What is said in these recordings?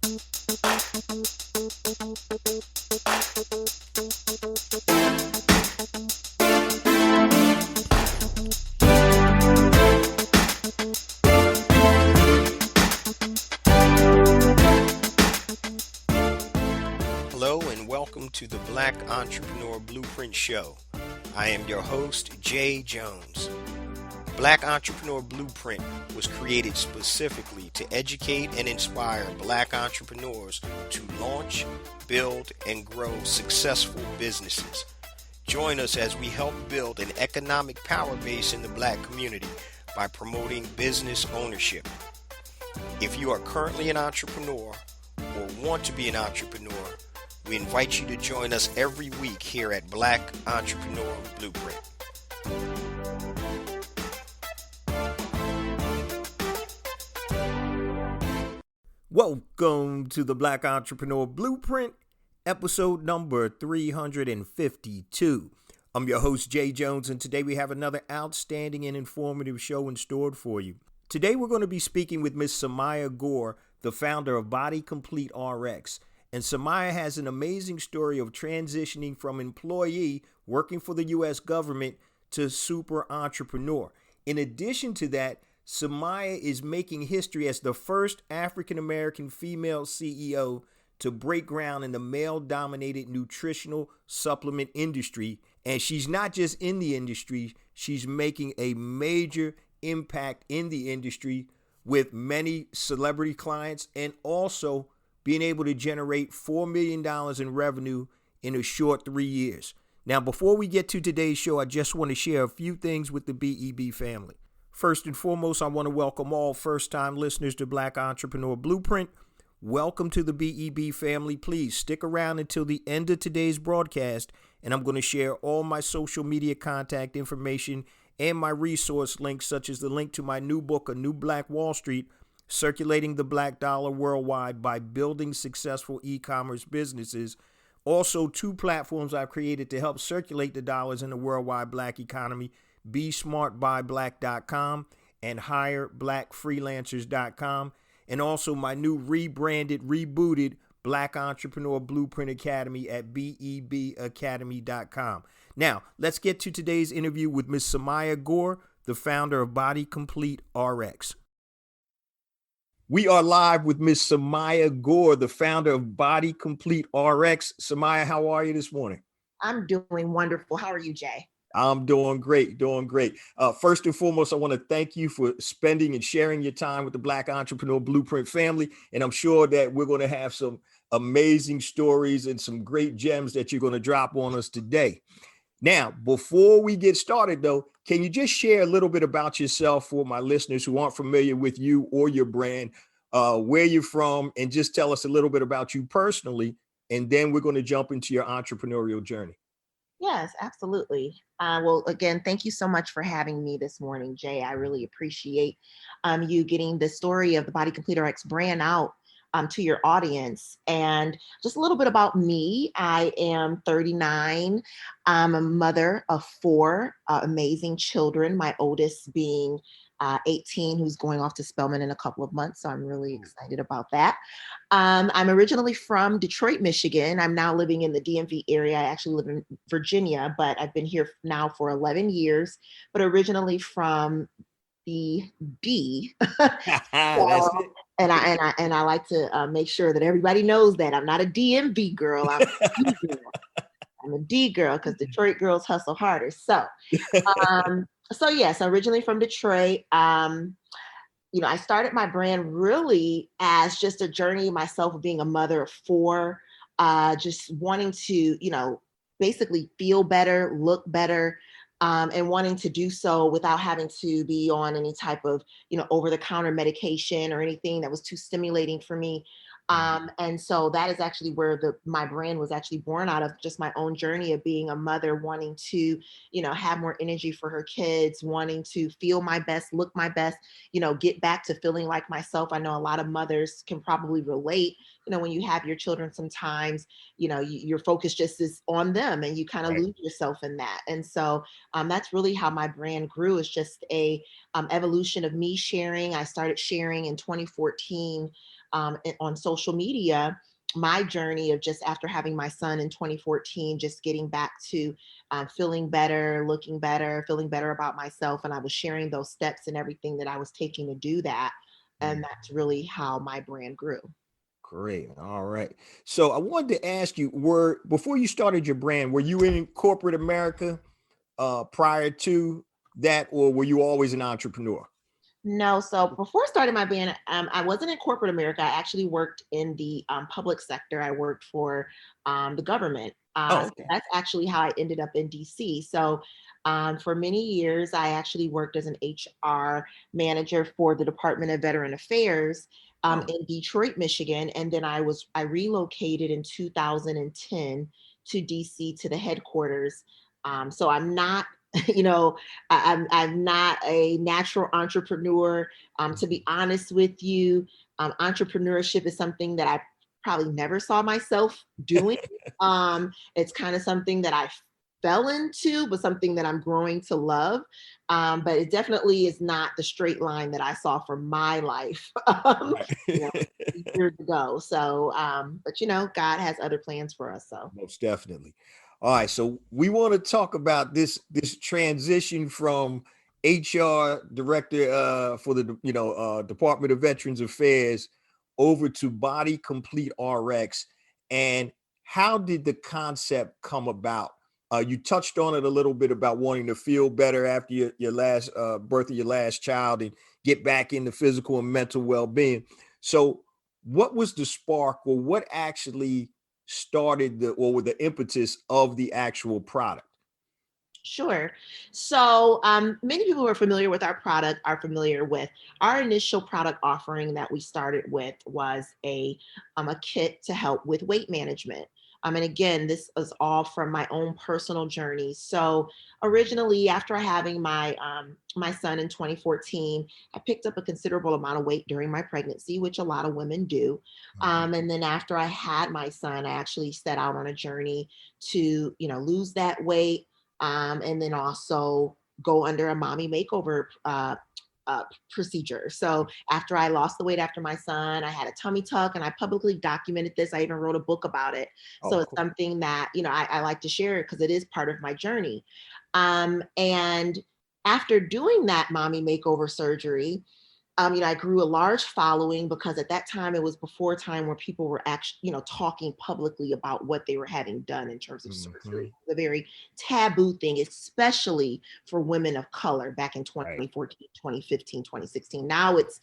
Hello and welcome to the Black Entrepreneur Blueprint Show. I am your host, Jay Jones. Black Entrepreneur Blueprint was created specifically to educate and inspire Black entrepreneurs to launch, build, and grow successful businesses. Join us as we help build an economic power base in the Black community by promoting business ownership. If you are currently an entrepreneur or want to be an entrepreneur, we invite you to join us every week here at Black Entrepreneur Blueprint. Welcome to the Black Entrepreneur Blueprint, episode number 352. I'm your host, Jay Jones, and today we have another outstanding and informative show in store for you. Today we're going to be speaking with Miss Samia Gore, the founder of Body Complete RX. And Samia has an amazing story of transitioning from employee working for the U.S. government to super entrepreneur. In addition to that, Samia is making history as the first African-American female CEO to break ground in the male-dominated nutritional supplement industry. And she's not just in the industry, she's making a major impact in the industry with many celebrity clients and also being able to generate $4 million in revenue in a short 3 years. Now, before we get to today's show, I just want to share a few things with the BEB family. First and foremost, I want to welcome all first-time listeners to Black Entrepreneur Blueprint. Welcome to the BEB family. Please stick around until the end of today's broadcast, and I'm going to share all my social media contact information and my resource links, such as the link to my new book, A New Black Wall Street, Circulating the Black Dollar Worldwide by Building Successful E-Commerce Businesses. Also, 2 platforms I've created to help circulate the dollars in the worldwide Black economy, BeSmartByBlack.com and HireBlackFreelancers.com. And also my new rebranded, rebooted Black Entrepreneur Blueprint Academy at BEBacademy.com. Now, let's get to today's interview with Ms. Samia Gore, the founder of Body Complete RX. We are live with Ms. Samia Gore, the founder of Body Complete RX. Samia, how are you this morning? I'm doing wonderful. How are you, Jay? I'm doing great, doing great. First and foremost, I want to thank you for spending and sharing your time with the Black Entrepreneur Blueprint family. And I'm sure that we're going to have some amazing stories and some great gems that you're going to drop on us today. Now, before we get started, though, can you just share a little bit about yourself for my listeners who aren't familiar with you or your brand, where you're from, and just tell us a little bit about you personally, and then we're going to jump into your entrepreneurial journey. Yes, absolutely. Well, again, thank you so much for having me this morning, Jay. I really appreciate you getting the story of the Body Complete RX brand out to your audience. And just a little bit about me. I am 39. I'm a mother of 4 amazing children, my oldest being 18, who's going off to Spelman in a couple of months. So I'm really excited about that. I'm originally from Detroit, Michigan. I'm now living in the DMV area. I actually live in Virginia, but I've been here now for 11 years, but originally from the D. That's it. And I like to make sure that everybody knows that I'm not a DMV girl. I'm a D girl. I'm a D girl because Detroit girls hustle harder. So yes, originally from Detroit. I started my brand really as just a journey myself of being a mother of 4, just wanting to, basically feel better, look better, and wanting to do so without having to be on any type of, over-the-counter medication or anything that was too stimulating for me. And so that is actually where my brand was actually born out of, just my own journey of being a mother, wanting to, have more energy for her kids, wanting to feel my best, look my best, get back to feeling like myself. I know a lot of mothers can probably relate, when you have your children, sometimes, your focus just is on them and you kind of lose yourself in that. And so that's really how my brand grew. It's just a evolution of me sharing. I started sharing in 2014 on social media, my journey of just after having my son in 2014, just getting back to feeling better, looking better, feeling better about myself. And I was sharing those steps and everything that I was taking to do that. And that's really how my brand grew. Great. All right. So I wanted to ask you, before you started your brand, were you in corporate America prior to that, or were you always an entrepreneur? No, so before starting my brand, I wasn't in corporate America. I actually worked in the public sector. I worked for the government. Oh, So okay. that's actually how I ended up in DC. So for many years, I actually worked as an HR manager for the Department of Veteran Affairs Oh, in Detroit, Michigan, and then I relocated in 2010 to DC to the headquarters. So I'm not you know, I'm not a natural entrepreneur. To be honest with you, entrepreneurship is something that I probably never saw myself doing. It's kind of something that I fell into, but something that I'm growing to love. But it definitely is not the straight line that I saw for my life, you know, right. years ago. So, but God has other plans for us. So. Most definitely. All right, so we want to talk about this transition from HR director for the Department of Veterans Affairs over to Body Complete RX, and how did the concept come about? You touched on it a little bit about wanting to feel better after your last birth of your last child and get back into physical and mental well-being. So, what was the spark, or what actually started with the impetus of the actual product? Sure. So many people who are familiar with our product are familiar with our initial product offering that we started with was a kit to help with weight management. And again, this is all from my own personal journey. So originally, after having my son in 2014, I picked up a considerable amount of weight during my pregnancy, which a lot of women do. Mhm. And then after I had my son, I actually set out on a journey to lose that weight, and then also go under a mommy makeover procedure. So after I lost the weight after my son, I had a tummy tuck, and I publicly documented this. I even wrote a book about it. So Oh, it's cool. something that I like to share because it is part of my journey. And after doing that mommy makeover surgery, I grew a large following because at that time it was before a time where people were actually, talking publicly about what they were having done in terms of surgery. Hmm. It was a very taboo thing, especially for women of color back in Right. 2014, 2015, 2016. Now it's,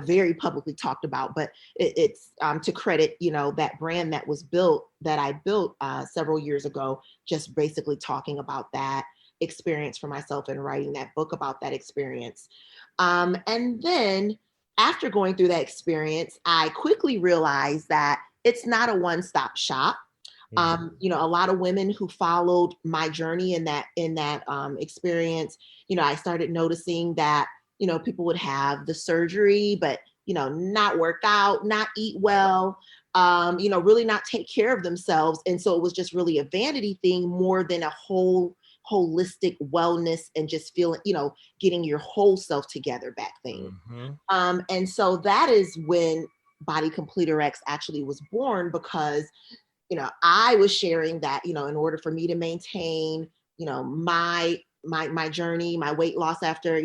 very publicly talked about, but it's to credit, that brand that I built several years ago, just basically talking about that experience for myself and writing that book about that experience. And then after going through that experience, I quickly realized that it's not a one-stop shop. Mhm. A lot of women who followed my journey in that experience, I started noticing that people would have the surgery, but not work out, not eat well, really not take care of themselves, and so it was just really a vanity thing more than a holistic wellness and just feeling, getting your whole self together back thing. Mhm. And so that is when Body Completer X actually was born, because I was sharing that, in order for me to maintain, my journey, my weight loss after,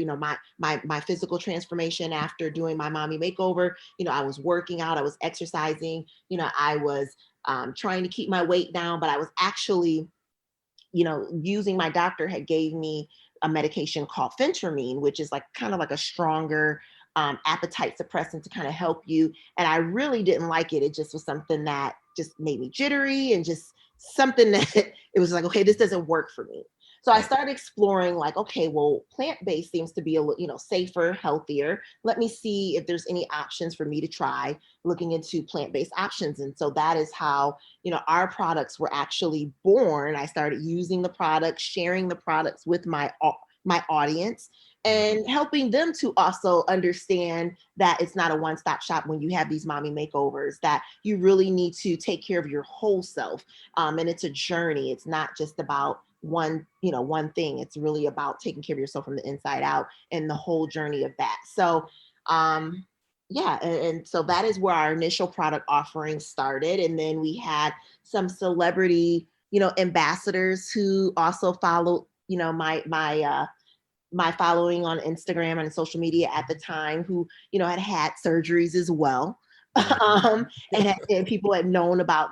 my physical transformation after doing my mommy makeover, I was working out, I was exercising, I was trying to keep my weight down, but I was actually, using my doctor had gave me a medication called phentermine, which is like kind of like a stronger appetite suppressant to kind of help you. And I really didn't like it. It just was something that just made me jittery and just something that it was like, okay, this doesn't work for me. So I Right. started exploring like, okay, well, plant-based seems to be a little, safer, healthier. Let me see if there's any options for me to try, looking into plant-based options. And so that is how, our products were actually born. I started using the products, sharing the products with my audience, and helping them to also understand that it's not a one-stop shop when you have these mommy makeovers, that you really need to take care of your whole self. And it's a journey. It's not just about one thing. It's really about taking care of yourself from the inside out and the whole journey of that. So yeah, and so that is where our initial product offering started. And then we had some celebrity, ambassadors who also followed, my following on Instagram and social media at the time, who, had surgeries as well. And people had known about,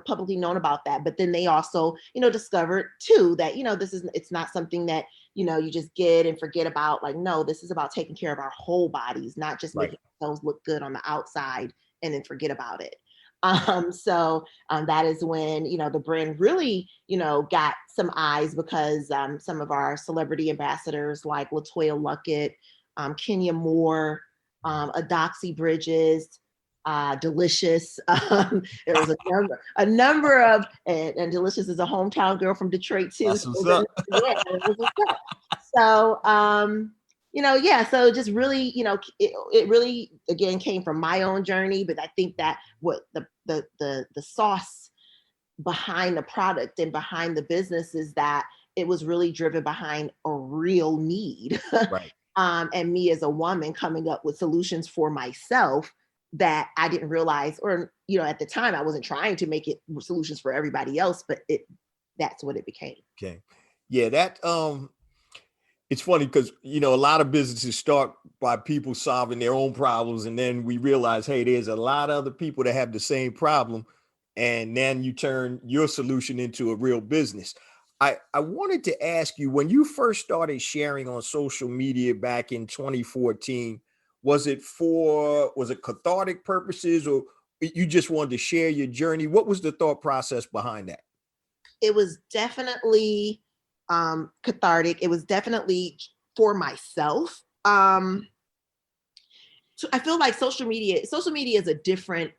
publicly known about that. But then they also, discovered too that, it's not something that, you just get and forget about. Like, no, this is about taking care of our whole bodies, not just Right. making ourselves look good on the outside and then forget about it. So that is when, the brand really, got some eyes, because some of our celebrity ambassadors like LaToya Luckett, Kenya Moore, Adoxy Bridges, Delicious. There was a number of, and Delicious is a hometown girl from Detroit too. That's what's up. Yeah, it was what's up. So, yeah, so just really, it really, again, came from my own journey. But I think that what the sauce behind the product and behind the business is that it was really driven behind a real need. Right. And me as a woman coming up with solutions for myself that I didn't realize, or, at the time I wasn't trying to make it solutions for everybody else, but that's what it became. Okay. Yeah, that it's funny because a lot of businesses start by people solving their own problems, and then we realize, hey, there's a lot of other people that have the same problem, and then you turn your solution into a real business. I wanted to ask you, when you first started sharing on social media back in 2014, was it cathartic purposes, or you just wanted to share your journey? What was the thought process behind that? It was definitely cathartic. It was definitely for myself. So I feel like social media is a different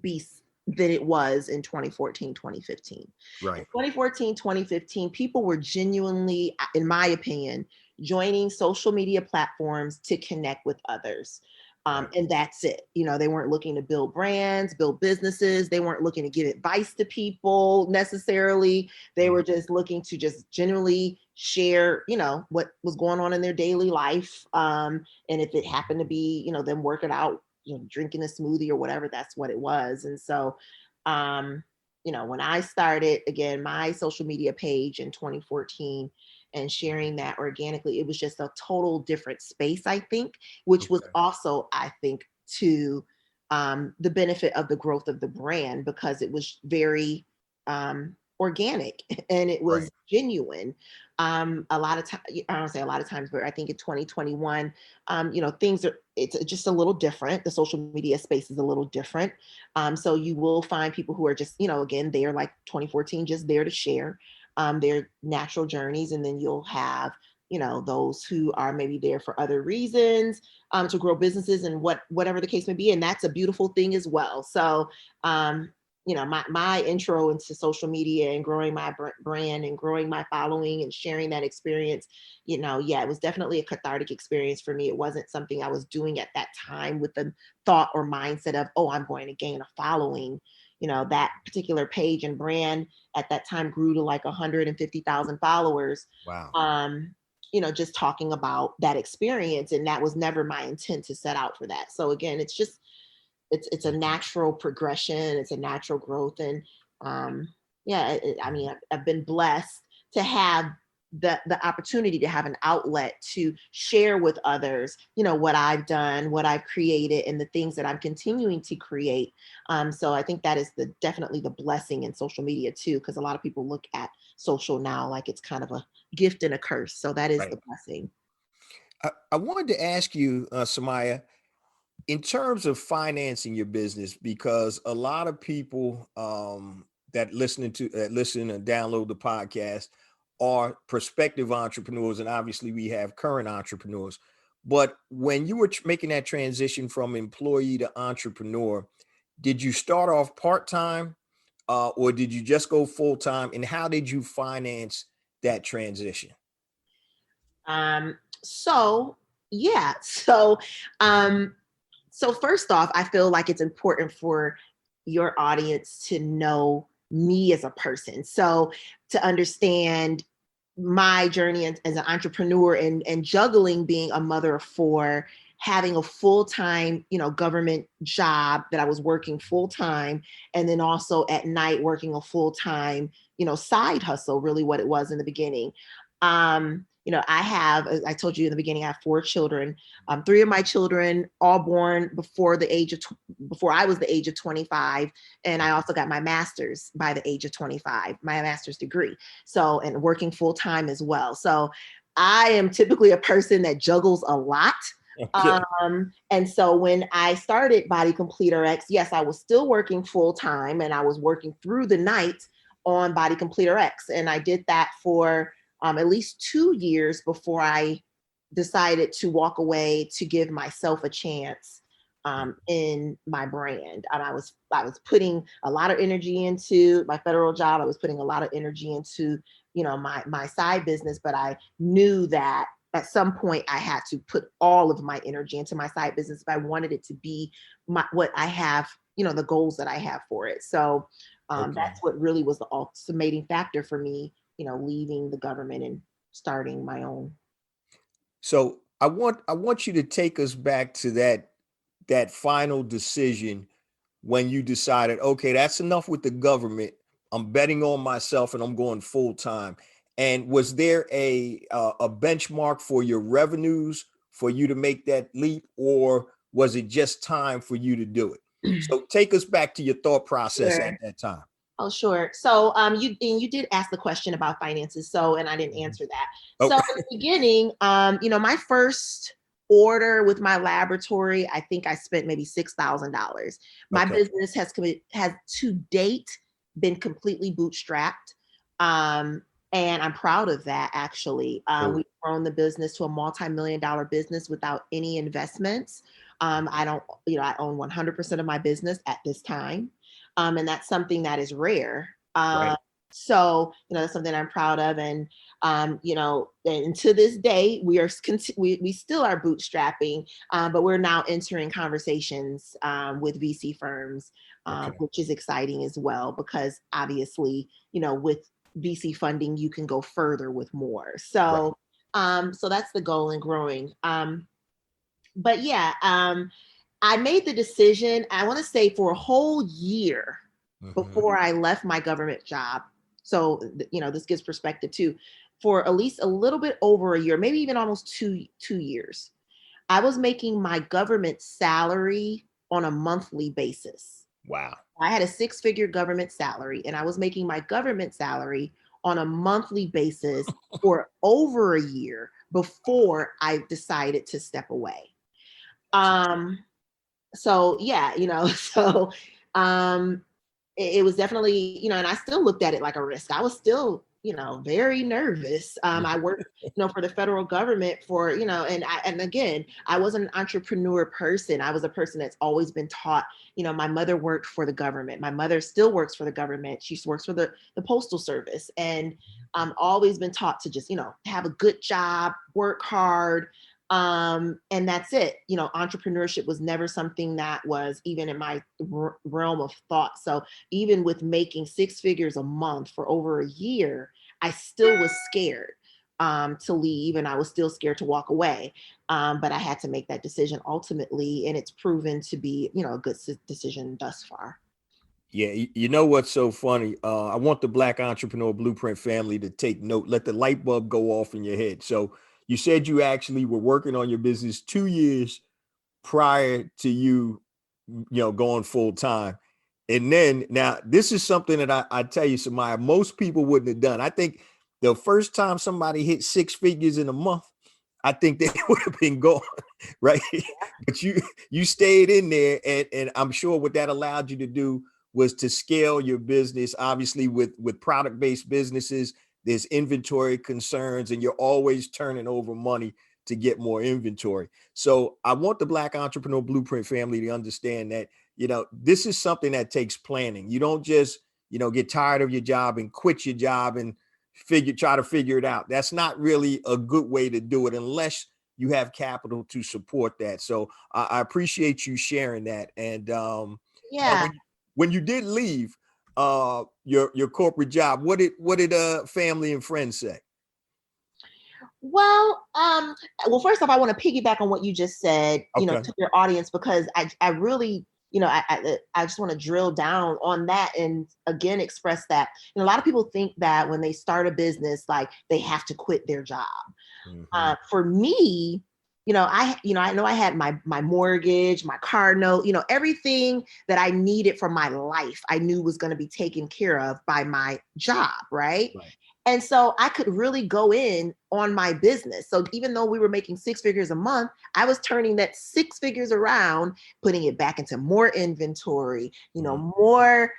beast than it was in 2014, 2015. Right. In 2014, 2015, people were genuinely, in my opinion, joining social media platforms to connect with others. Right. And that's it. They weren't looking to build brands, build businesses. They weren't looking to give advice to people necessarily. They were just looking to just genuinely share, what was going on in their daily life. And if it happened to be, them working out, drinking a smoothie or whatever, that's what it was. And so, when I started, again, my social media page in 2014 and sharing that organically, it was just a total different space, I think, which was also, I think, to the benefit of the growth of the brand, because it was very organic and it was genuine. A lot of times, I don't say a lot of times, but I think in 2021, it's just a little different. The social media space is a little different. So you will find people who are just, again, they're like 2014, just there to share their natural journeys. And then you'll have, those who are maybe there for other reasons, to grow businesses and whatever the case may be. And that's a beautiful thing as well. So, my intro into social media and growing my brand and growing my following and sharing that experience, it was definitely a cathartic experience for me. It wasn't something I was doing at that time with the thought or mindset of, oh, I'm going to gain a following. That particular page and brand at that time grew to like 150,000 followers. Wow. Just talking about that experience. And that was never my intent to set out for that. So again, it's a natural progression. It's a natural growth. And I've been blessed to have the opportunity to have an outlet to share with others, what I've done, what I've created, and the things that I'm continuing to create. So I think that is definitely the blessing in social media too, because a lot of people look at social now like it's kind of a gift and a curse. So that is the blessing. I wanted to ask you, Samia, in terms of financing your business, because a lot of people that listen and download the podcast are prospective entrepreneurs, and obviously we have current entrepreneurs. But when you were making that transition from employee to entrepreneur, did you start off part-time or did you just go full-time? And how did you finance that transition? So yeah. So first off, I feel like it's important for your audience to know me as a person. So to understand my journey as an entrepreneur and juggling being a mother of four, having a full-time, government job that I was working full-time, and then also at night working a full-time, side hustle, really what it was in the beginning. I told you in the beginning, I have 4 children. 3 of my children all born before I was the age of 25. And I also got my master's by the age of 25, my master's degree. So, and working full time as well. So I am typically a person that juggles a lot. Okay. And so when I started Body Completer X, yes, I was still working full time, and I was working through the night on Body Completer X. And I did that for at least 2 years before I decided to walk away to give myself a chance in my brand. And I was putting a lot of energy into my federal job. I was putting a lot of energy into, my side business, but I knew that at some point I had to put all of my energy into my side business if I wanted it to be what I have, the goals that I have for it. So that's what really was the ultimating factor for me, leaving the government and starting my own. So I want you to take us back to that final decision when you decided, okay, that's enough with the government. I'm betting on myself and I'm going full time. And was there a benchmark for your revenues for you to make that leap, or was it just time for you to do it? So take us back to your thought process Sure. at that time. Oh, sure. So you did ask the question about finances. So, and I didn't answer that. So Okay. in the beginning, my first order with my laboratory, I think I spent maybe $6,000. My Okay. business has to date been completely bootstrapped. And I'm proud of that, actually. Cool. We've grown the business to a multi-million-dollar business without any investments. I own 100% of my business at this time. And that's something that is rare. Right. So, that's something I'm proud of. And, and to this day, we still are bootstrapping, but we're now entering conversations with VC firms, Okay. which is exciting as well, because obviously, with VC funding, you can go further with more. So, so that's the goal in growing. But yeah, I made the decision, I want to say, for a whole year before I left my government job. So, this gives perspective too. For at least a little bit over a year, maybe even almost two years, I was making my government salary on a monthly basis. Wow. I had a 6-figure government salary, and I was making my government salary on a monthly basis for over a year before I decided to step away. So yeah, so it was definitely, and I still looked at it like a risk. I was still, very nervous. I worked, for the federal government for, and again, I wasn't an entrepreneur person. I was a person that's always been taught, my mother worked for the government. My mother still works for the government. She works for the Postal Service. And I'm always been taught to just, have a good job, work hard, and that's it. Entrepreneurship was never something that was even in my realm of thought. So even with making 6 figures a month for over a year, I still was scared to leave, and I was still scared to walk away. But I had to make that decision ultimately, and it's proven to be, a good decision thus far. Yeah, you know what's so funny? I want the Black Entrepreneur Blueprint family to take note. Let the light bulb go off in your head. So you said you actually were working on your business 2 years prior to you, going full time. And then now this is something that I tell you, Samia, most people wouldn't have done. I think the first time somebody hit 6 figures in a month, I think they would have been gone, right? But you stayed in there, and I'm sure what that allowed you to do was to scale your business. Obviously, with product-based businesses, there's inventory concerns, and you're always turning over money to get more inventory. So I want the Black Entrepreneur Blueprint family to understand that, this is something that takes planning. You don't just, get tired of your job and quit your job and try to figure it out. That's not really a good way to do it unless you have capital to support that. So I appreciate you sharing that. And Yeah. when you did leave your corporate job, what did family and friends say? Well, first off, I want to piggyback on what you just said, Okay. to your audience, because I really, I just want to drill down on that and again express that. A lot of people think that when they start a business, like they have to quit their job. Mm-hmm. For me, I know I had my mortgage, my car note, everything that I needed for my life, I knew was going to be taken care of by my job, right? Right. And so I could really go in on my business. So even though we were making 6 figures a month, I was turning that 6 figures around, putting it back into more inventory, more,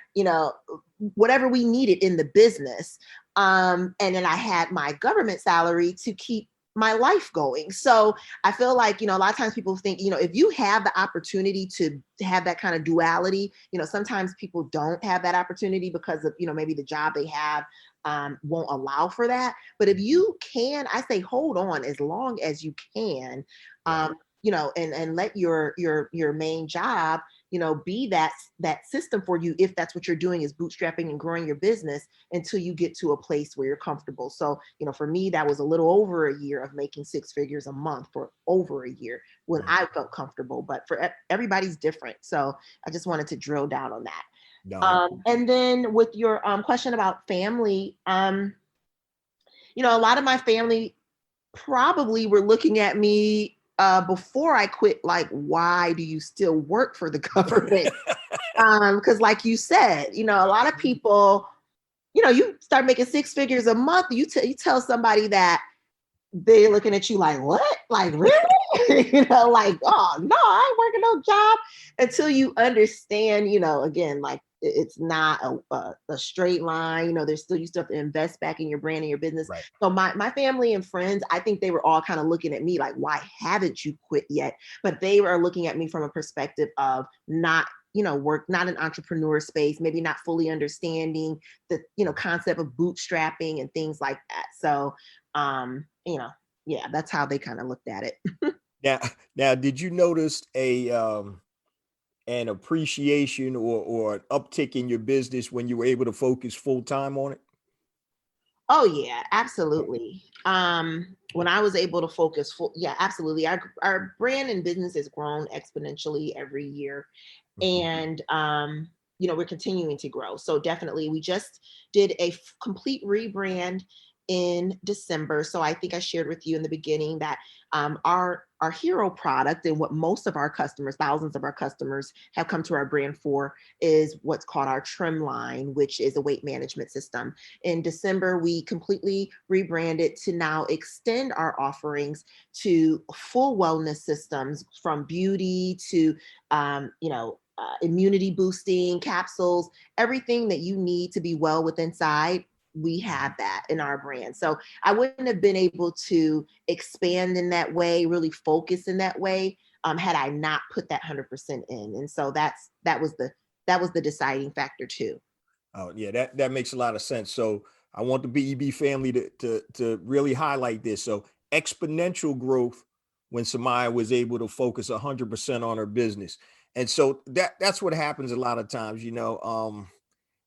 whatever we needed in the business. And then I had my government salary to keep my life going. So I feel like, a lot of times people think, if you have the opportunity to have that kind of duality, sometimes people don't have that opportunity because of, maybe the job they have won't allow for that. But if you can, I say hold on as long as you can, Right. and let your main job, be that system for you, if that's what you're doing is bootstrapping and growing your business until you get to a place where you're comfortable. So, for me, that was a little over a year of making 6 figures a month for over a year when I felt comfortable, but for everybody's different. So I just wanted to drill down on that. No. And then with your question about family, a lot of my family probably were looking at me before I quit, like, why do you still work for the government? Because like you said, a lot of people, you start making 6 figures a month, you tell somebody that, they're looking at you like, what? Like, really? Like, oh, no, I ain't working no job, until you understand, again, like it's not a straight line. You still have to invest back in your brand and your business. Right. So my family and friends, I think they were all kind of looking at me like, why haven't you quit yet? But they were looking at me from a perspective of not, not an entrepreneur space, maybe not fully understanding the, concept of bootstrapping and things like that. So, yeah, that's how they kind of looked at it. Now, did you notice an appreciation or an uptick in your business when you were able to focus full time on it? Oh yeah, absolutely. When I was able to focus full, yeah, absolutely. Our brand and business has grown exponentially every year, Mhm. and we're continuing to grow. So definitely, we just did a complete rebrand in December. So I think I shared with you in the beginning that our hero product, and what most of our customers, thousands of our customers, have come to our brand for, is what's called our trim line, which is a weight management system. In December, we completely rebranded to now extend our offerings to full wellness systems, from beauty to immunity boosting capsules, everything that you need to be well with inside. We have that in our brand. So I wouldn't have been able to expand in that way, really focus in that way, had I not put that 100% in. And so that was the deciding factor too. Oh yeah, that makes a lot of sense. So I want the BEB family to really highlight this. So exponential growth when Samia was able to focus 100% on her business. And so that's what happens a lot of times,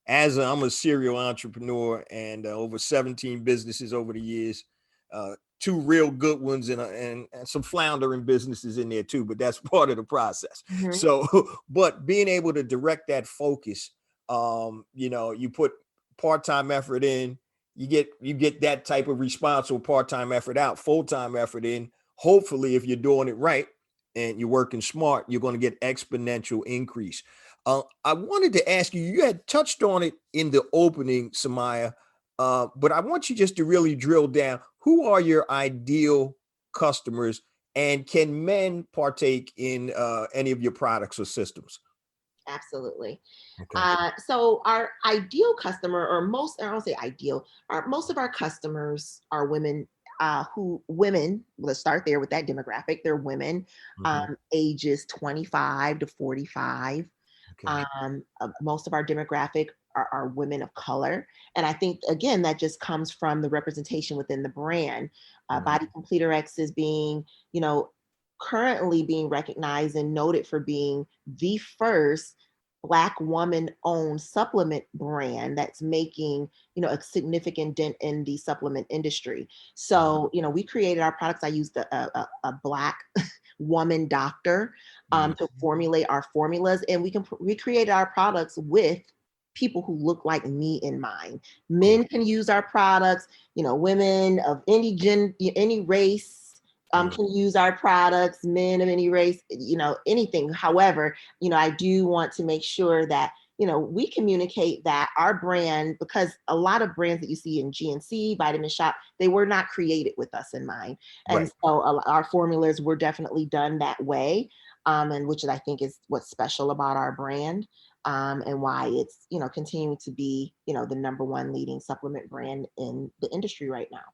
I'm a serial entrepreneur and over 17 businesses over the years, two real good ones and some floundering businesses in there too, but that's part of the process. Mhm. So, but being able to direct that focus, you put part-time effort in, you get that type of response, or part-time effort out, full-time effort in. Hopefully, if you're doing it right and you're working smart, you're going to get exponential increase. I wanted to ask you, you had touched on it in the opening, Samia, but I want you just to really drill down. Who are your ideal customers, and can men partake in any of your products or systems? Absolutely. Okay. So our ideal customer, or most, I don't say ideal, most of our customers are women. Let's start there with that demographic. They're women, Hmm. ages 25 to 45. Okay. Most of our demographic are women of color. And I think, again, that just comes from the representation within the brand. Mhm. Body Completer X is being, currently being recognized and noted for being the first Black woman-owned supplement brand that's making, a significant dent in the supplement industry. So, we created our products. I used a Black woman doctor to formulate our formulas, and we created our products with people who look like me in mind. Men can use our products, women of any race can use our products, men of any race, anything. However, I do want to make sure that, we communicate that our brand, because a lot of brands that you see in GNC, Vitamin Shop, they were not created with us in mind. And so our formulas were definitely done that way. And which I think is what's special about our brand. And why it's, continuing to be, the #1 leading supplement brand in the industry right now.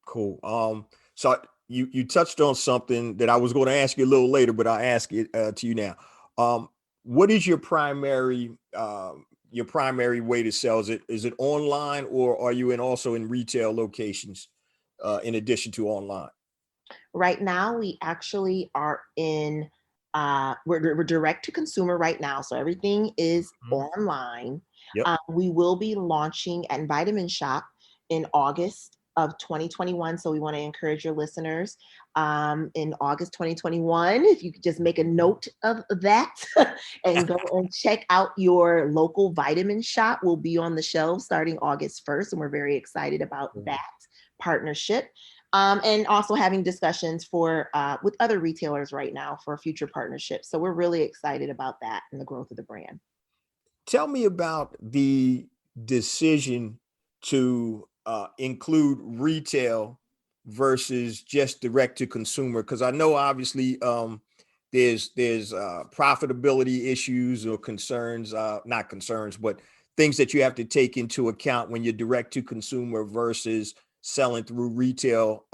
Cool. So you touched on something that I was going to ask you a little later, but I'll ask it to you now. What is your primary way to sell? Is it online, or are you also in retail locations in addition to online? Right now, we actually are in, we're direct to consumer right now. So everything is online. Yep. We will be launching at Vitamin Shop in August of 2021. So we want to encourage your listeners in August 2021, if you could just make a note of that and go and check out your local Vitamin Shop. We'll be on the shelves starting August 1st. And we're very excited about that partnership. And also having discussions with other retailers right now for future partnerships. So we're really excited about that and the growth of the brand. Tell me about the decision to include retail versus just direct to consumer, because I know obviously there's profitability issues or concerns, not concerns, but things that you have to take into account when you're direct to consumer versus selling through retail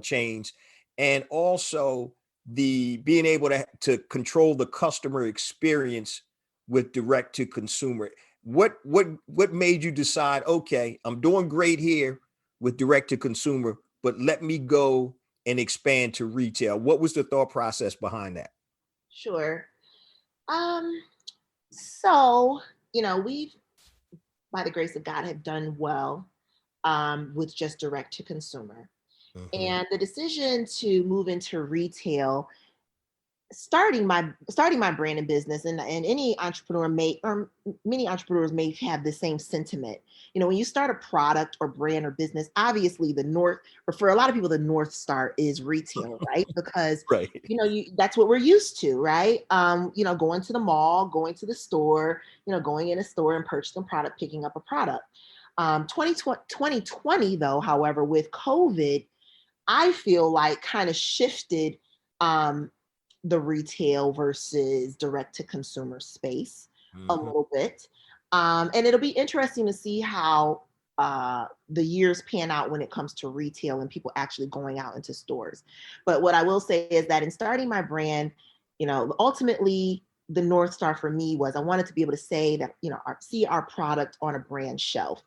chains, and also the being able to control the customer experience with direct to consumer. What made you decide, okay, I'm doing great here with direct to consumer, but let me go and expand to retail? What was the thought process behind that? Sure. So, we've, by the grace of God, have done well with just direct to consumer. And the decision to move into retail, starting my brand and business, and any entrepreneur many entrepreneurs may have the same sentiment. When you start a product or brand or business, obviously for a lot of people, the North Star is retail, right? Because Right. that's what we're used to, right? Going to the mall, going to the store, going in a store and purchasing product, picking up a product. 2020 though, however, with COVID, I feel like kind of shifted the retail versus direct to consumer space a little bit. And it'll be interesting to see how the years pan out when it comes to retail and people actually going out into stores. But what I will say is that in starting my brand, ultimately the North Star for me was I wanted to be able to say that, see our product on a brand shelf.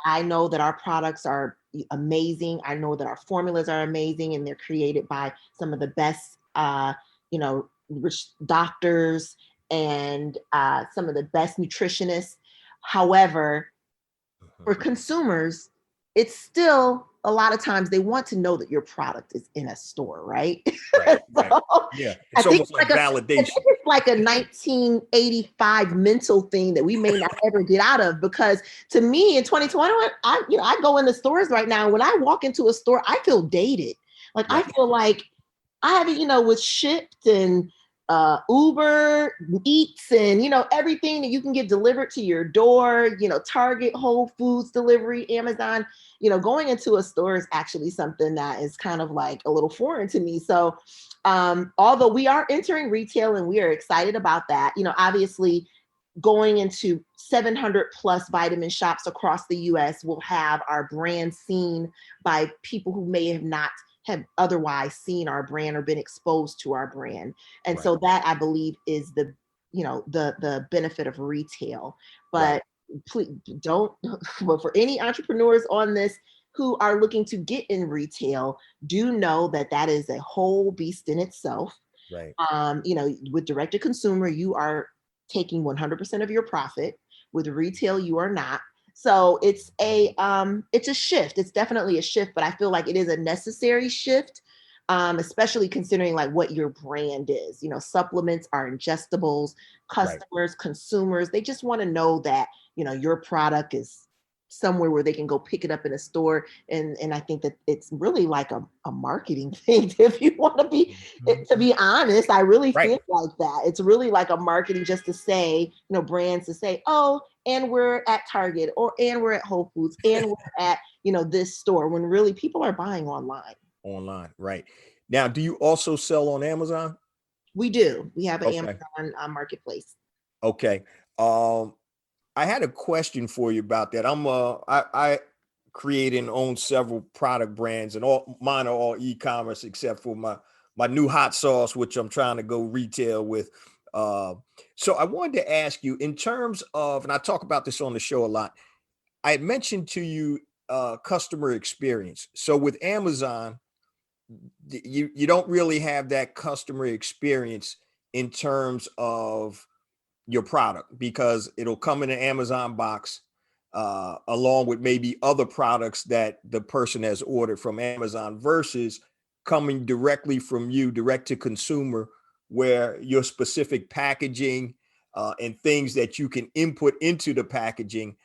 I know that our products are amazing. I know that our formulas are amazing, and they're created by some of the best doctors and some of the best nutritionists. However, for consumers, it's still a lot of times they want to know that your product is in a store, right? Right. Yeah, it's almost like validation. It's like a 1985 mental thing that we may not ever get out of, because to me in 2021, I go into stores right now. When I walk into a store, I feel dated. Like I feel like I haven't, with Shipt and Uber Eats and, everything that you can get delivered to your door, Target, Whole Foods delivery, Amazon, going into a store is actually something that is kind of like a little foreign to me. So although we are entering retail and we are excited about that, obviously going into 700 plus vitamin shops across the US will have our brand seen by people who may not have otherwise seen our brand or been exposed to our brand. And so that, I believe, is the benefit of retail. But please don't, but for any entrepreneurs on this who are looking to get in retail, do know that that is a whole beast in itself. Right. With direct to consumer, you are taking 100% of your profit. With retail, you are not. So it's a shift. It's definitely a shift, but I feel like it is a necessary shift, especially considering like what your brand is. You know, supplements are ingestibles. Customers, consumers, they just want to know that, you know, your product is somewhere where they can go pick it up in a store. And I think that it's really like a marketing thing. If you want to be honest, I really feel like that. It's really like a marketing just to say, you know, brands to say, oh, and we're at Target and we're at Whole Foods and we're at, you know, this store, when really people are buying online. Right. Now, do you also sell on Amazon? We do. We have an Amazon marketplace. Okay. I had a question for you about that. I create and own several product brands, and all mine are all e-commerce except for my new hot sauce, which I'm trying to go retail with. So I wanted to ask you, in terms of, and I talk about this on the show a lot, I had mentioned to you customer experience. So with Amazon, you don't really have that customer experience in terms of your product, because it'll come in an Amazon box along with maybe other products that the person has ordered from Amazon, versus coming directly from you, direct to consumer, where your specific packaging and things that you can input into the packaging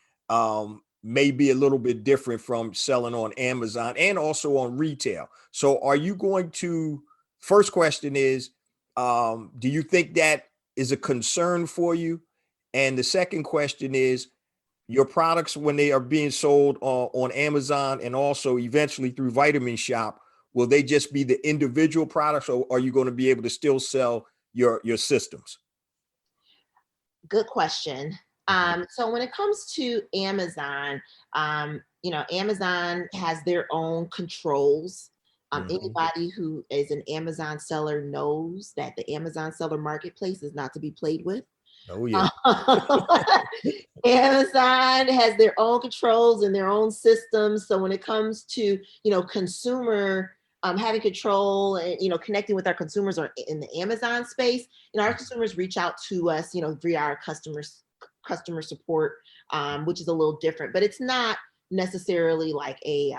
may be a little bit different from selling on Amazon and also on retail. So are you going to, first question is, do you think that is a concern for you? And the second question is, your products, when they are being sold on Amazon and also eventually through Vitamin Shop, will they just be the individual products, or are you going to be able to still sell your systems? Good question. So when it comes to Amazon, you know, Amazon has their own controls. Anybody who is an Amazon seller knows that the Amazon seller marketplace is not to be played with. Oh yeah. Amazon has their own controls and their own systems. So when it comes to, you know, consumer having control and, you know, connecting with our consumers or in the Amazon space, you know, our consumers reach out to us, you know, via our customer support, which is a little different, but it's not necessarily like a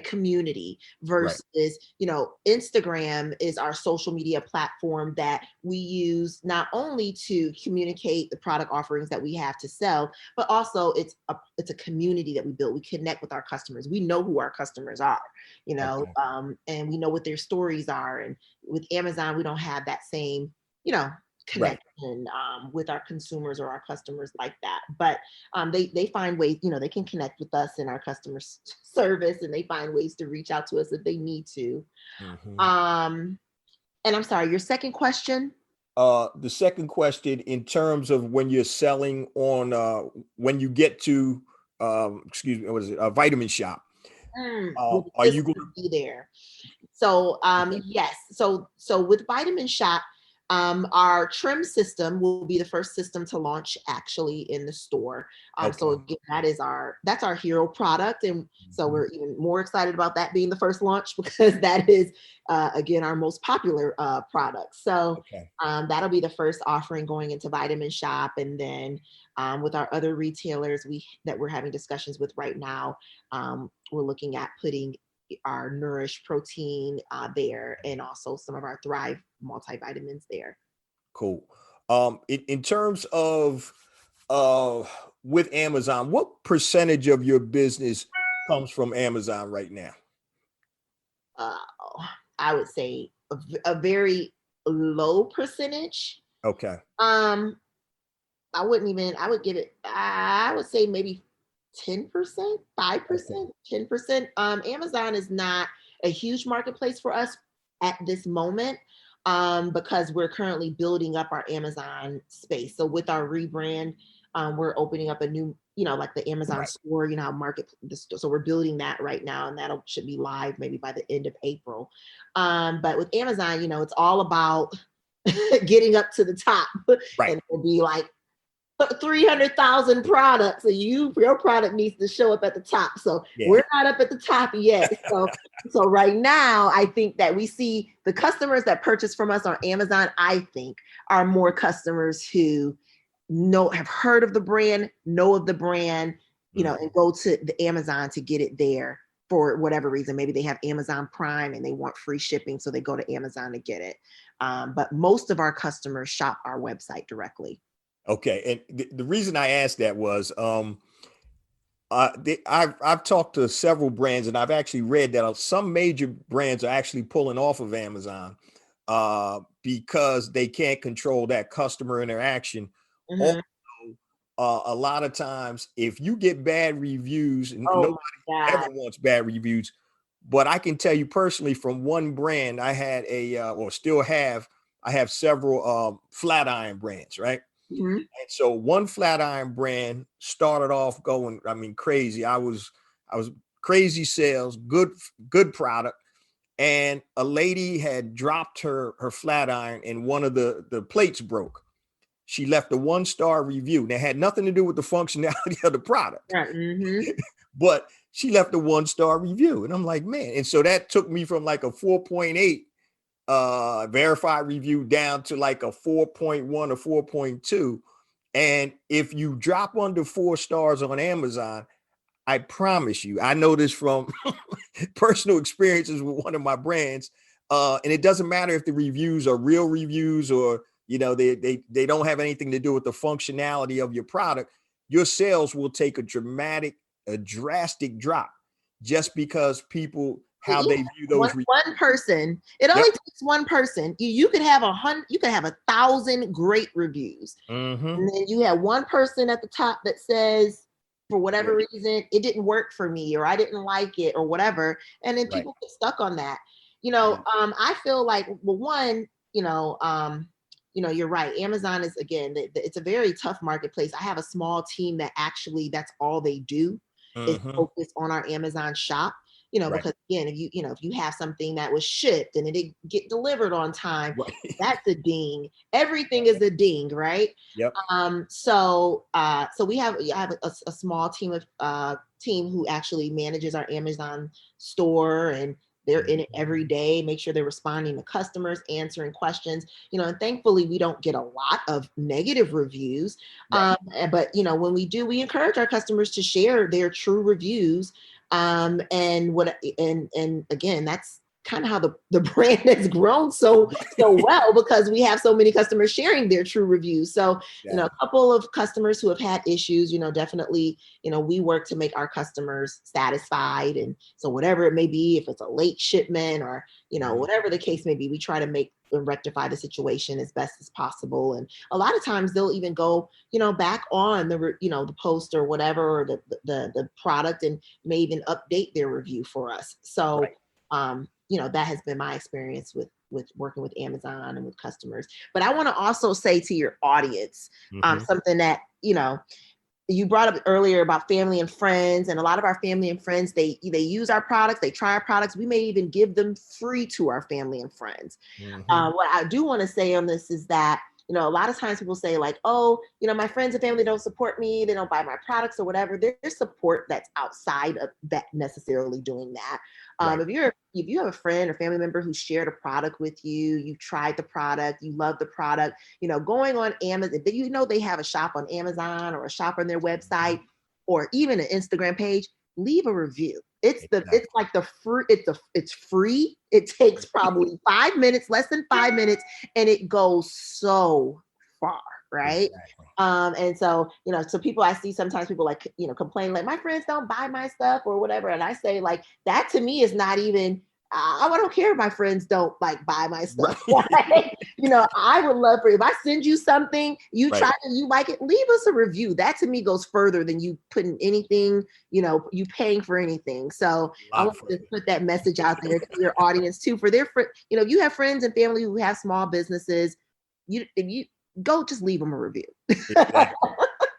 community versus, you know, Instagram is our social media platform that we use not only to communicate the product offerings that we have to sell, but also it's a community that we build. We connect with our customers. We know who our customers are, you know, and we know what their stories are. And with Amazon, we don't have that same, you know, connection with our consumers or our customers like that. But they find ways, you know, they can connect with us in our customer service, and they find ways to reach out to us if they need to. And I'm sorry, your second question? The second question, in terms of when you're selling on, when you get to, excuse me, what is it? A Vitamin Shop. Are you going to be there? So yes. So with Vitamin Shop, our trim system will be the first system to launch actually in the store. So again, that's our hero product. And so we're even more excited about that being the first launch, because that is, again, our most popular product. So that'll be the first offering going into Vitamin Shop. And then with our other retailers that we're having discussions with right now, we're looking at putting our Nourish protein there, and also some of our Thrive multivitamins there. Cool. In terms of with Amazon, what percentage of your business comes from Amazon right now? I would say a very low percentage. Okay. I would give it, I would say maybe 10%, 5%, 10%. Amazon is not a huge marketplace for us at this moment, because we're currently building up our Amazon space. So with our rebrand, we're opening up a new, you know, like the Amazon store, you know, so we're building that right now, and should be live maybe by the end of April. But with Amazon, you know, it's all about getting up to the top, and it'll be like 300,000 products, so your product needs to show up at the top. So we're not up at the top yet. So right now, I think that we see the customers that purchase from us on Amazon, I think, are more customers who have heard of the brand, know of the brand, and go to the Amazon to get it there for whatever reason. Maybe they have Amazon Prime and they want free shipping, so they go to Amazon to get it. But most of our customers shop our website directly. Okay. And the reason I asked that was I've talked to several brands, and I've actually read that some major brands are actually pulling off of Amazon because they can't control that customer interaction. Mm-hmm. A lot of times, if you get bad reviews, and Oh nobody my God. ever wants bad reviews, but I can tell you personally from one brand, I had I have several flat iron brands, right? Mm-hmm. And so one flat iron brand started off going, I mean, crazy. I was crazy sales, good product. And a lady had dropped her flat iron and one of the plates broke. She left a 1-star review. That had nothing to do with the functionality of the product, Yeah. Mm-hmm. but she left a 1-star review. And I'm like, man. And so that took me from like a 4.8 verified review down to like a 4.1 or 4.2. And if you drop under 4 stars on Amazon, I promise you, I know this from personal experiences with one of my brands. And it doesn't matter if the reviews are real reviews or, they don't have anything to do with the functionality of your product. Your sales will take a drastic drop just because people, how they view those reviews. One person. It only takes one person. You could have 1,000 great reviews, Mm-hmm. and then you have one person at the top that says, for whatever reason, it didn't work for me, or I didn't like it, or whatever, and then people get stuck on that. I feel like, well, one, you're right. Amazon is, again, it's a very tough marketplace. I have a small team that actually, that's all they do is focus on our Amazon shop. Because again, if you have something that was shipped and it didn't get delivered on time, that's a ding. Everything is a ding, right? Yep. So I have a small team who actually manages our Amazon store, and they're in it every day, make sure they're responding to customers, answering questions, and thankfully we don't get a lot of negative reviews. But when we do, we encourage our customers to share their true reviews. And again, that's kind of how the brand has grown so well, because we have so many customers sharing their true reviews. So, a couple of customers who have had issues, definitely, we work to make our customers satisfied. And so whatever it may be, if it's a late shipment or, whatever the case may be, we try to make and rectify the situation as best as possible. And a lot of times they'll even go, back on the post or whatever, or the product, and may even update their review for us. So, that has been my experience with working with Amazon and with customers. But I want to also say to your audience, something that, you brought up earlier about family and friends, and a lot of our family and friends, they use our products, they try our products. We may even give them free to our family and friends. What I do want to say on this is that, a lot of times people say like, oh, my friends and family don't support me, they don't buy my products or whatever. There's support that's outside of that necessarily doing that. If you have a friend or family member who shared a product with you, you tried the product, you love the product, going on Amazon, they have a shop on Amazon or a shop on their website or even an Instagram page, leave a review. It's free. It takes probably 5 minutes, less than 5 minutes, and it goes so far. Right. Exactly. And so, so people, I see sometimes people like, complain like my friends don't buy my stuff or whatever. And I say like, that to me is not even, I don't care if my friends don't like buy my stuff. Right? I would love for, if I send you something, you try it, you like it, leave us a review. That to me goes further than you putting anything, you paying for anything. So I want to put that message out there to your audience too, for their friend. You have friends and family who have small businesses. If you go, just leave them a review. Exactly.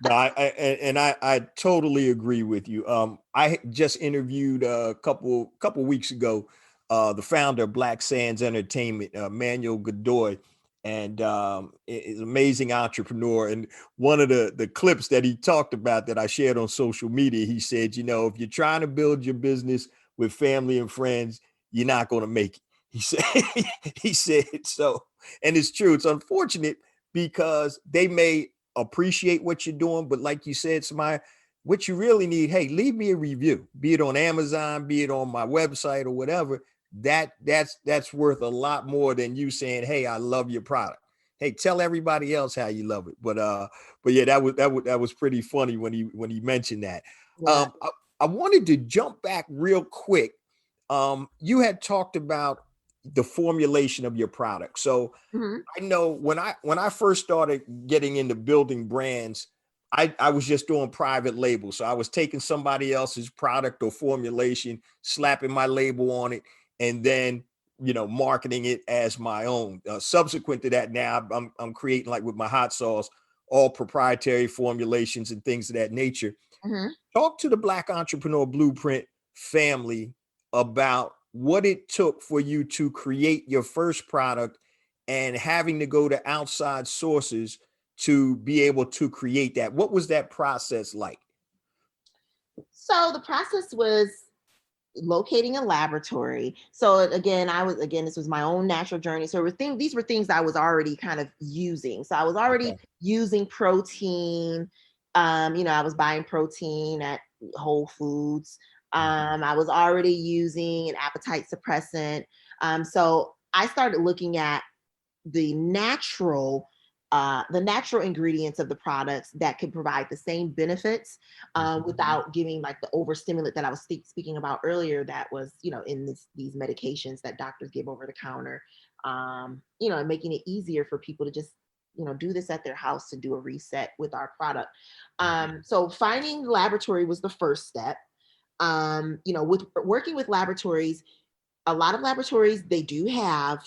No, I totally agree with you. I just interviewed a couple weeks ago the founder of Black Sands Entertainment, Manuel Godoy, and is an amazing entrepreneur. And one of the clips that he talked about that I shared on social media, he said, if you're trying to build your business with family and friends, you're not going to make it. He said so, and it's true. It's unfortunate because they may appreciate what you're doing, but like you said, Samia, what you really need, hey, leave me a review, be it on Amazon, be it on my website or whatever. That's worth a lot more than you saying, hey, I love your product. Hey, tell everybody else how you love it. But yeah, that was pretty funny when he mentioned that. Yeah. I wanted to jump back real quick. You had talked about the formulation of your product. So Mhm. I know when I first started getting into building brands, I was just doing private labels. So I was taking somebody else's product or formulation, slapping my label on it, and then marketing it as my own. Subsequent to that, now I'm creating, like with my hot sauce, all proprietary formulations and things of that nature. Mhm. Talk to the Black Entrepreneur Blueprint family about what it took for you to create your first product and having to go to outside sources to be able to create that. What was that process like? So the process was locating a laboratory. So again, this was my own natural journey. So these were things I was already kind of using. So I was already Okay. using protein. I was buying protein at Whole Foods. I was already using an appetite suppressant. So I started looking at the natural ingredients of the products that could provide the same benefits without giving like the overstimulant that I was speaking about earlier, that was in these medications that doctors give over the counter, and making it easier for people to just do this at their house, to do a reset with our product. So finding the laboratory was the first step. With working with laboratories, a lot of laboratories, they do have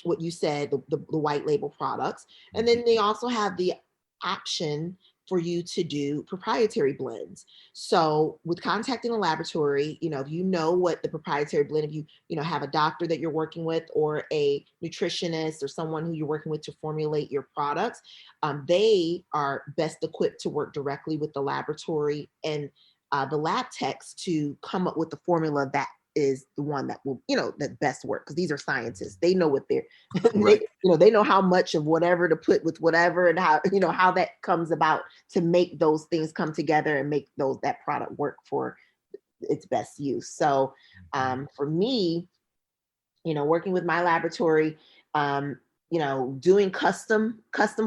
what you said, the white label products. And then they also have the option for you to do proprietary blends. So with contacting a laboratory, if you know what the proprietary blend, if you have a doctor that you're working with, or a nutritionist, or someone who you're working with to formulate your products, they are best equipped to work directly with the laboratory and the lab techs to come up with the formula that is the one that will, that best work, because these are scientists. They know what they're, Right. they know how much of whatever to put with whatever, and how that comes about to make those things come together and make that product work for its best use. So for me, working with my laboratory, doing custom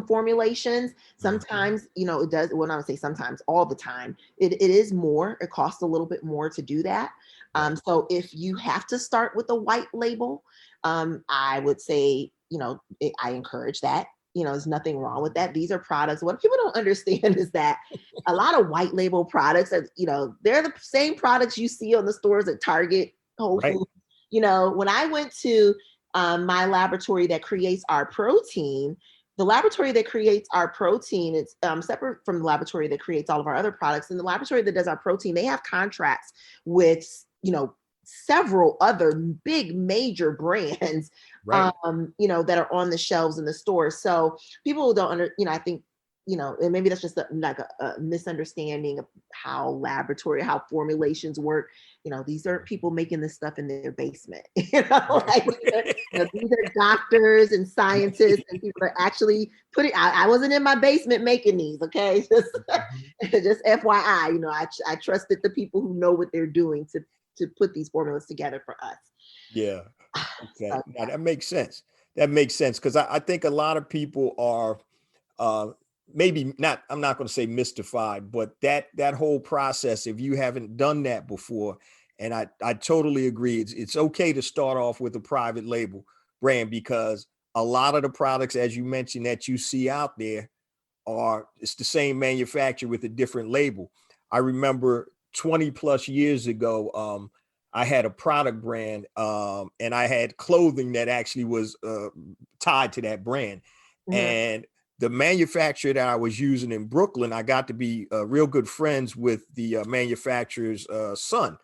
formulations. Sometimes, it does, well, I would say sometimes, all the time, it is more, it costs a little bit more to do that. So if you have to start with a white label, I would say, I encourage that. There's nothing wrong with that. These are products. What people don't understand is that a lot of white label products are, they're the same products you see on the stores at Target, Whole Right. Foods. When I went to my laboratory that creates our protein, the laboratory that creates our protein, it's separate from the laboratory that creates all of our other products. And the laboratory that does our protein, they have contracts with, several other big major brands, Right. that are on the shelves in the store. So people don't I think, and maybe that's just a misunderstanding of how formulations work. These aren't people making this stuff in their basement. These are doctors and scientists and people that actually put it. I wasn't in my basement making these. Okay, just FYI. I trusted the people who know what they're doing to put these formulas together for us. Yeah. Okay. So, Now that makes sense. That makes sense, because I think a lot of people are maybe not, I'm not going to say mystified, but that whole process, if you haven't done that before, and I totally agree, it's okay to start off with a private label brand, because a lot of the products, as you mentioned, that you see out there it's the same manufacturer with a different label. I remember 20 plus years ago, I had a product brand, and I had clothing that actually was tied to that brand. And the manufacturer that I was using in Brooklyn, I got to be real good friends with the manufacturer's son.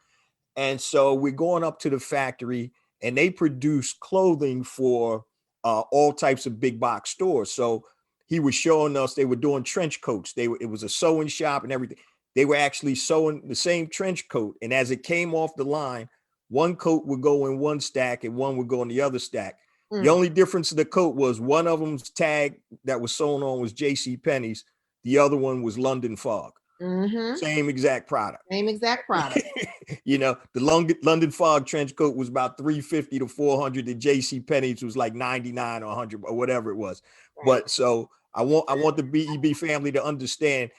And so we're going up to the factory, and they produce clothing for all types of big box stores. So he was showing us, they were doing trench coats. It was a sewing shop and everything. They were actually sewing the same trench coat. And as it came off the line, one coat would go in one stack and one would go in the other stack. The only difference in the coat was one of them's tag that was sewn on was J.C. Penney's. The other one was London Fog. Mm-hmm. Same exact product. Same exact product. You know, the London Fog trench coat was about $350 to $400. The JC Penney's was like 99 or 100 or whatever it was. Right. But so I want the BEB family to understand.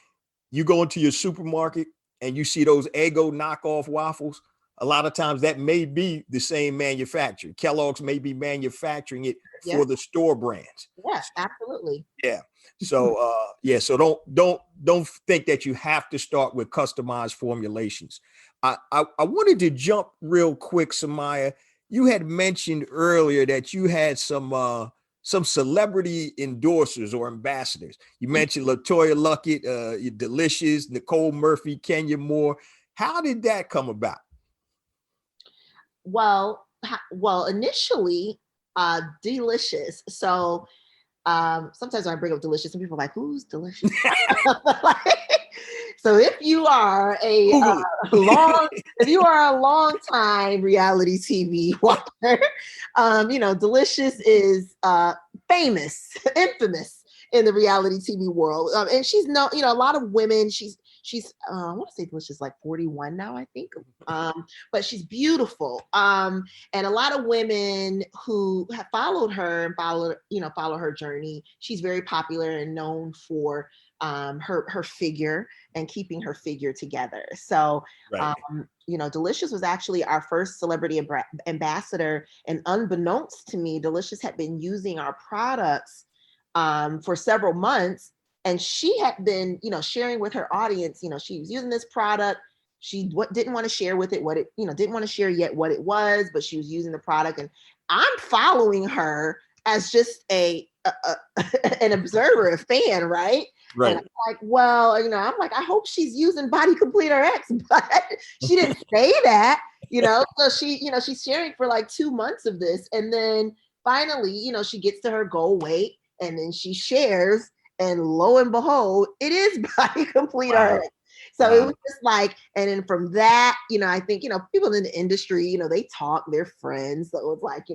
You go into your supermarket and you see those Eggo knockoff waffles. A lot of times that may be the same manufacturer. Kellogg's may be manufacturing it for the store brands. Yeah, absolutely. Yeah. So so don't think that you have to start with customized formulations. I wanted to jump real quick, Samia. You had mentioned earlier that you had some celebrity endorsers or ambassadors. You mentioned LaToya Luckett, Delicious, Nicole Murphy, Kenya Moore. How did that come about? Well, initially, Delicious. So sometimes when I bring up Delicious, some people are like, "Who's Delicious?" So if you are a long time reality TV watcher, Delicious is famous, infamous in the reality TV world, and she's a lot of women. She's I want to say Delicious like 41 now, I think, but she's beautiful, and a lot of women who have followed her and follow her journey. She's very popular and known for her figure and keeping her figure together. So, right. Delicious was actually our first celebrity ambassador, and unbeknownst to me, Delicious had been using our products for several months, and she had been, sharing with her audience. She was using this product. She didn't want to share with it didn't want to share yet what it was, but she was using the product, and I'm following her as just an observer, a fan, right? Right. And I'm like, well, I'm like, I hope she's using Body Completer X, but she didn't say that, So she's sharing for like 2 months of this, and then finally, she gets to her goal weight, and then she shares, and lo and behold, it is Body Completer X. So it was just like, and then from that, I think, people in the industry, they talk, they're friends. So it was like,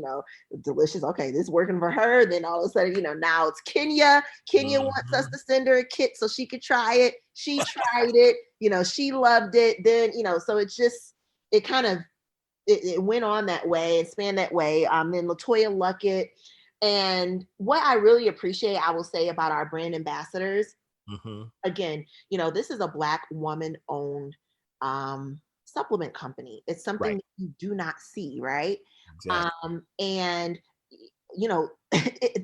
Delicious, okay, this is working for her. Then all of a sudden, now it's Kenya. Kenya wants us to send her a kit so she could try it. She tried it, she loved it. Then, so it's just, it kind of, it went on that way and spanned that way. Then LaToya Luckett. And what I really appreciate, I will say, about our brand ambassadors, again, this is a Black woman-owned supplement company. It's something that you do not see, right? Exactly. And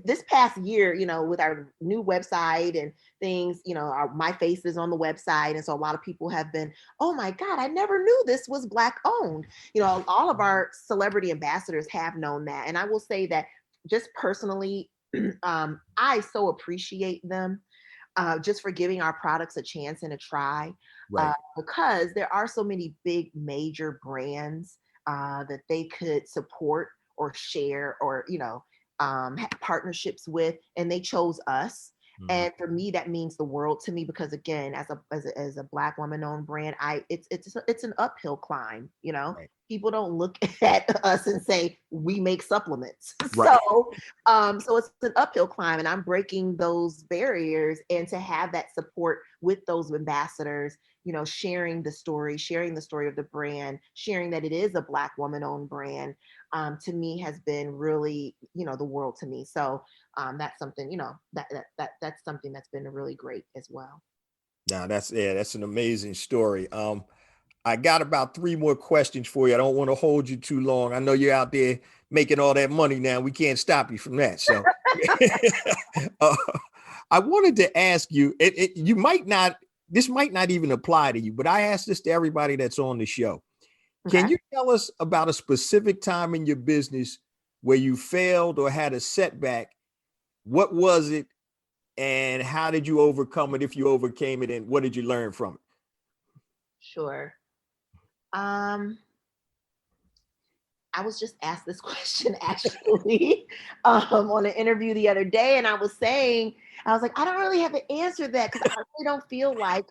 this past year, with our new website and things, my face is on the website, and so a lot of people have been, oh my God, I never knew this was Black owned. All of our celebrity ambassadors have known that, and I will say that just personally, I so appreciate them. Just for giving our products a chance and a try, because there are so many big major brands that they could support or share or have partnerships with, and they chose us. And for me, that means the world to me, because again, as a Black woman-owned brand, it's an uphill climb. People don't look at us and say we make supplements. Right. So it's an uphill climb, and I'm breaking those barriers. And to have that support with those ambassadors, sharing the story of the brand, sharing that it is a Black woman-owned brand, to me has been really, the world to me. So that's something, that's something that's been really great as well. Now that's an amazing story. I got about 3 more questions for you. I don't want to hold you too long. I know you're out there making all that money now. We can't stop you from that. So I wanted to ask you, this might not even apply to you, but I ask this to everybody that's on the show. Okay. Can you tell us about a specific time in your business where you failed or had a setback? What was it, and how did you overcome it, if you overcame it, and what did you learn from it? Sure. I was just asked this question actually on an interview the other day, and I was like, I don't really have an answer to that, because I really don't feel like,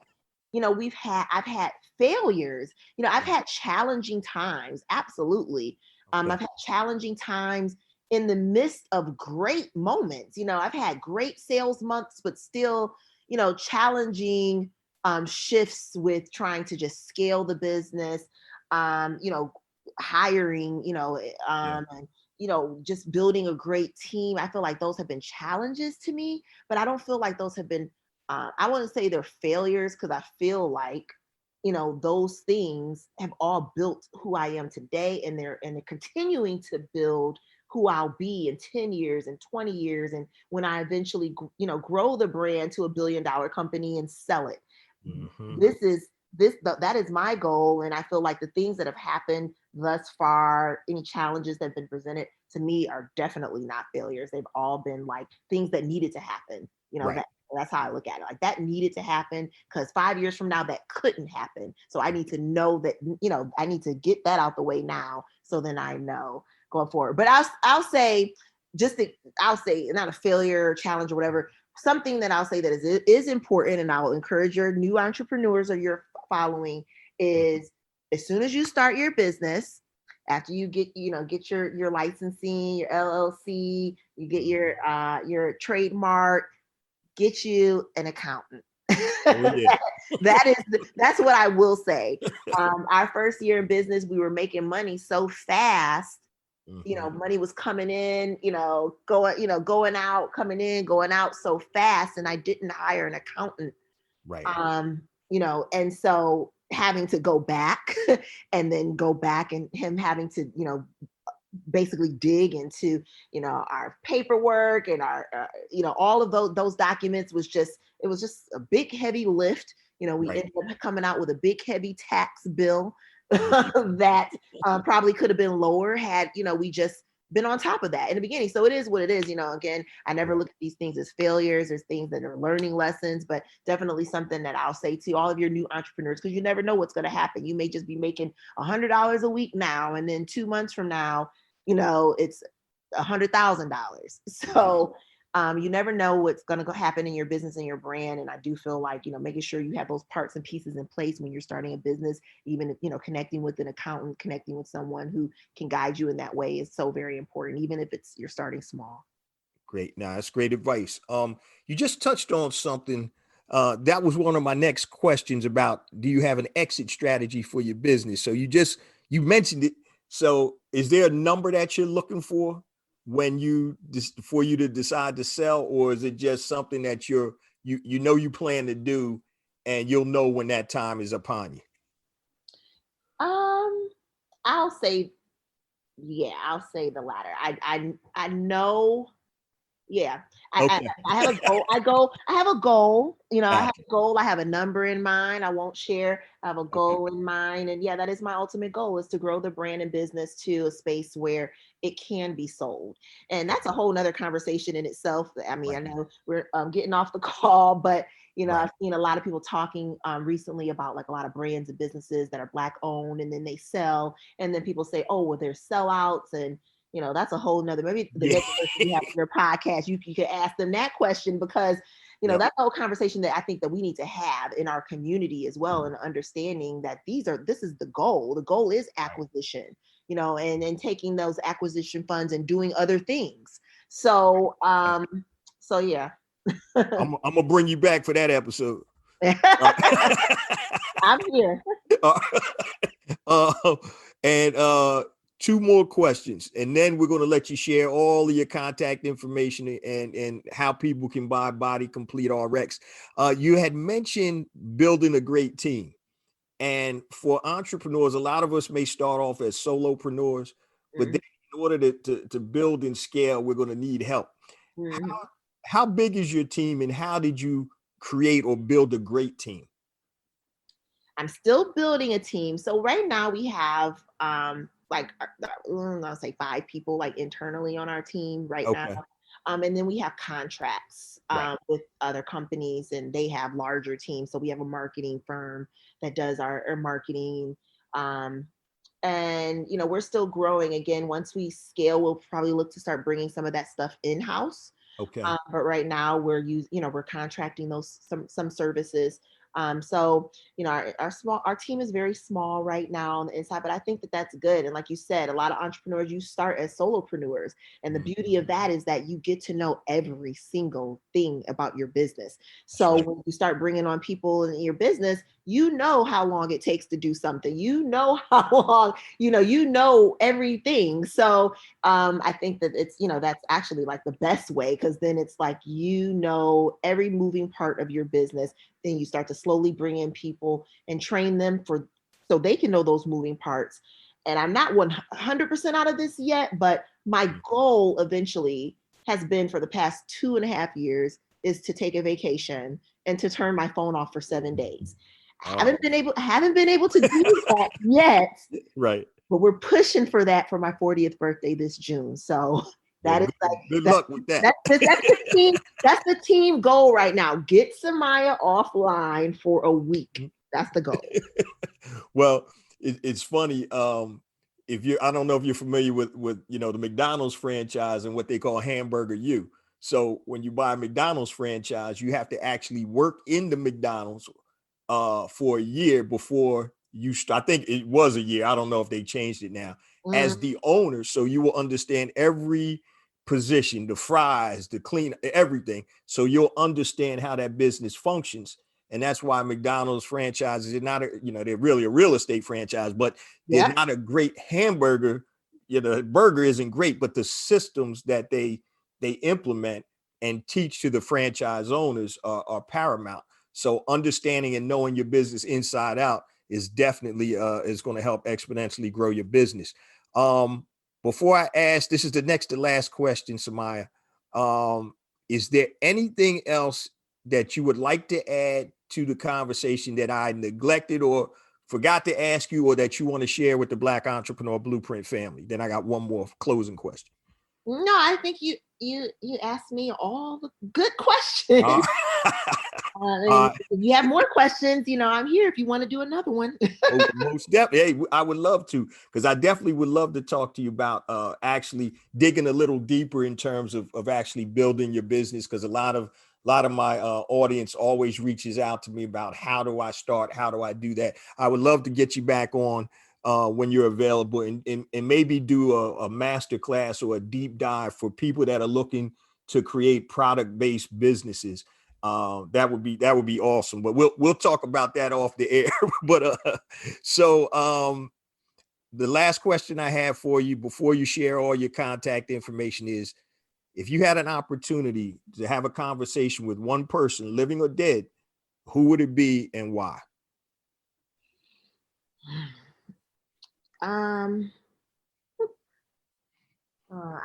I've had failures. I've had challenging times. Absolutely. Okay. I've had challenging times in the midst of great moments. I've had great sales months, but still, challenging shifts with trying to just scale the business, hiring, and just building a great team. I feel like those have been challenges to me, but I don't feel like those have been, I wouldn't say they're failures, because I feel like, those things have all built who I am today, and they're continuing to build who I'll be in 10 years and 20 years. And when I eventually, grow the brand to $1 billion company and sell it. Mm-hmm. That is my goal. And I feel like the things that have happened thus far, any challenges that have been presented to me, are definitely not failures. They've all been like things that needed to happen. Right. That's how I look at it. Like, that needed to happen, because 5 years from now that couldn't happen. So I need to know that, I need to get that out the way now, so then I know going forward. But I'll say, I'll say not a failure or challenge or whatever. Something that I'll say that is important, and I will encourage your new entrepreneurs or your following, is as soon as you start your business, after you get your licensing, your LLC, you get your trademark, get you an accountant. Oh, yeah. That's what I will say. Our first year in business, we were making money so fast. Money was coming in, going out, coming in, going out so fast, and I didn't hire an accountant. Right. And so having to go back and then go back, and him having to, basically dig into, our paperwork and our, all of those documents it was just a big, heavy lift. We Right. ended up coming out with a big, heavy tax bill that probably could have been lower had, we just been on top of that in the beginning. So it is what it is. Again, I never look at these things as failures. There's things that are learning lessons, but definitely something that I'll say to all of your new entrepreneurs, because you never know what's going to happen. You may just be making $100 a week now, and then 2 months from now, it's $100,000. So you never know what's going to happen in your business and your brand. And I do feel like, making sure you have those parts and pieces in place when you're starting a business, even if, connecting with an accountant, connecting with someone who can guide you in that way is so very important, even if you're starting small. Great. Now, that's great advice. You just touched on something. That was one of my next questions about, do you have an exit strategy for your business? So you mentioned it. So is there a number that you're looking for for you to decide to sell, or is it just something that you plan to do, and you'll know when that time is upon you? I'll say the latter. I know. Yeah. Okay. I have a goal. I have a goal, I Got have a goal. I have a number in mind. I won't share. I have a goal in mind. And yeah, that is my ultimate goal, is to grow the brand and business to a space where it can be sold. And that's a whole nother conversation in itself. I mean, Right. I know we're getting off the call, but Right. I've seen a lot of people talking recently about like a lot of brands and businesses that are Black owned, and then they sell, and then people say, oh, well, they're sellouts, and that's a whole nother, maybe the Yeah. next person you have on your podcast, you could ask them that question, because, Yep. that's a whole conversation that I think that we need to have in our community as well, and understanding that this is the goal. The goal is acquisition, and taking those acquisition funds and doing other things. So, yeah. I'm gonna bring you back for that episode. I'm here. And two more questions, and then we're going to let you share all of your contact information and how people can buy Body Complete RX. You had mentioned building a great team, and for entrepreneurs, a lot of us may start off as solopreneurs, but then in order to build and scale, we're going to need help. Mm-hmm. How big is your team, and how did you create or build a great team? I'm still building a team. So right now we have I'll say 5 people like internally on our team right now. And then we have contracts with other companies, and they have larger teams. So we have a marketing firm that does our marketing. And we're still growing. Again, once we scale, we'll probably look to start bringing some of that stuff in-house. Okay. But right now we're contracting some services So, our team is very small right now on the inside, but I think that that's good. And like you said, a lot of entrepreneurs, you start as solopreneurs. And the beauty of that is that you get to know every single thing about your business. So when you start bringing on people in your business, you know how long it takes to do something. You know how long, you know everything. So I think that it's, that's actually like the best way, because then it's like, every moving part of your business. Then you start to slowly bring in people and train them so they can know those moving parts. And I'm not 100% out of this yet, but my goal eventually has been, for the past 2.5 years, is to take a vacation and to turn my phone off for 7 days. I haven't been able to do that yet. Right. But we're pushing for that for my 40th birthday this June. So that is like, good luck with that. That's the team goal right now. Get Samia offline for a week. That's the goal. Well, it's funny. I don't know if you're familiar with the McDonald's franchise and what they call Hamburger U. So when you buy a McDonald's franchise, you have to actually work in the McDonald's for a year before I think it was a year. I don't know if they changed it now, as the owner. So you will understand every position, the fries, the clean, everything. So you'll understand how that business functions. And that's why McDonald's franchises are not, they're really a real estate franchise, but they're not a great hamburger. The burger isn't great, but the systems that they implement and teach to the franchise owners are paramount. So understanding and knowing your business inside out is definitely is going to help exponentially grow your business. Before I ask, this is the next to last question, Samia. Is there anything else that you would like to add to the conversation that I neglected or forgot to ask you, or that you want to share with the Black Entrepreneur Blueprint family? Then I got one more closing question. No, I think you asked me all the good questions. If you have more questions, I'm here if you want to do another one. Most definitely. Hey, I would love to, because I definitely would love to talk to you about actually digging a little deeper in terms of actually building your business, because a lot of my audience always reaches out to me about, how do I start? How do I do that? I would love to get you back on when you're available, and maybe do a master class or a deep dive for people that are looking to create product-based businesses. That would be awesome. But we'll talk about that off the air. But so the last question I have for you before you share all your contact information is, if you had an opportunity to have a conversation with one person, living or dead, who would it be and why? I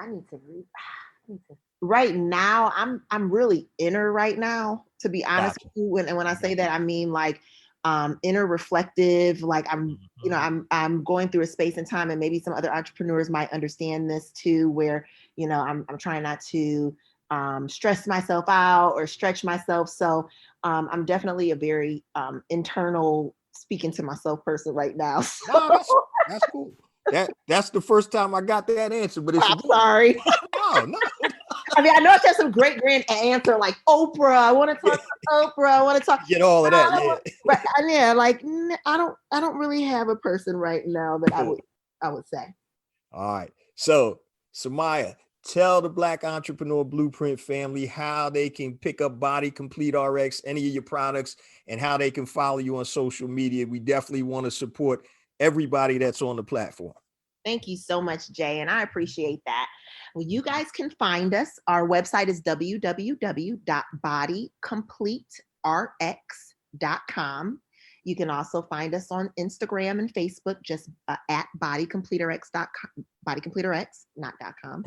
need to read. Right now, I'm really inner right now, to be honest with you. And when I say that, I mean like inner reflective. Like I'm going through a space and time, and maybe some other entrepreneurs might understand this too, where I'm trying not to stress myself out or stretch myself. So I'm definitely a very internal, speaking to myself person right now. So. No, that's cool. That's the first time I got that answer, but it's sorry. No. I mean, I know it's just some great grand answer like Oprah. I want to talk to Oprah. I want to talk. Get all of that, But like I don't really have a person right now that I would say. All right. So, Samia, tell the Black Entrepreneur Blueprint family how they can pick up Body Complete RX, any of your products, and how they can follow you on social media. We definitely want to support everybody that's on the platform. Thank you so much, Jay, and I appreciate that. Well, you guys can find us. Our website is www.bodycompleterx.com. You can also find us on Instagram and Facebook, just at bodycompleterx.com, bodycompleterx, not .com.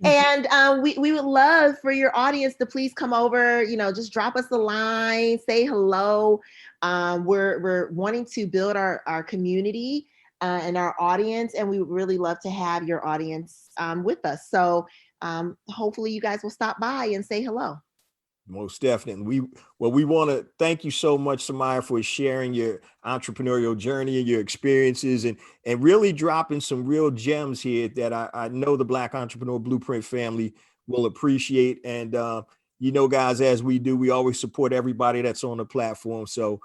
And we would love for your audience to please come over, just drop us a line, say hello. We're wanting to build our community and our audience, and we would really love to have your audience with us. So hopefully you guys will stop by and say hello. Most definitely. We want to thank you so much, Samia, for sharing your entrepreneurial journey and your experiences, and really dropping some real gems here that I know the Black Entrepreneur Blueprint family will appreciate. And guys, as we do, we always support everybody that's on the platform. So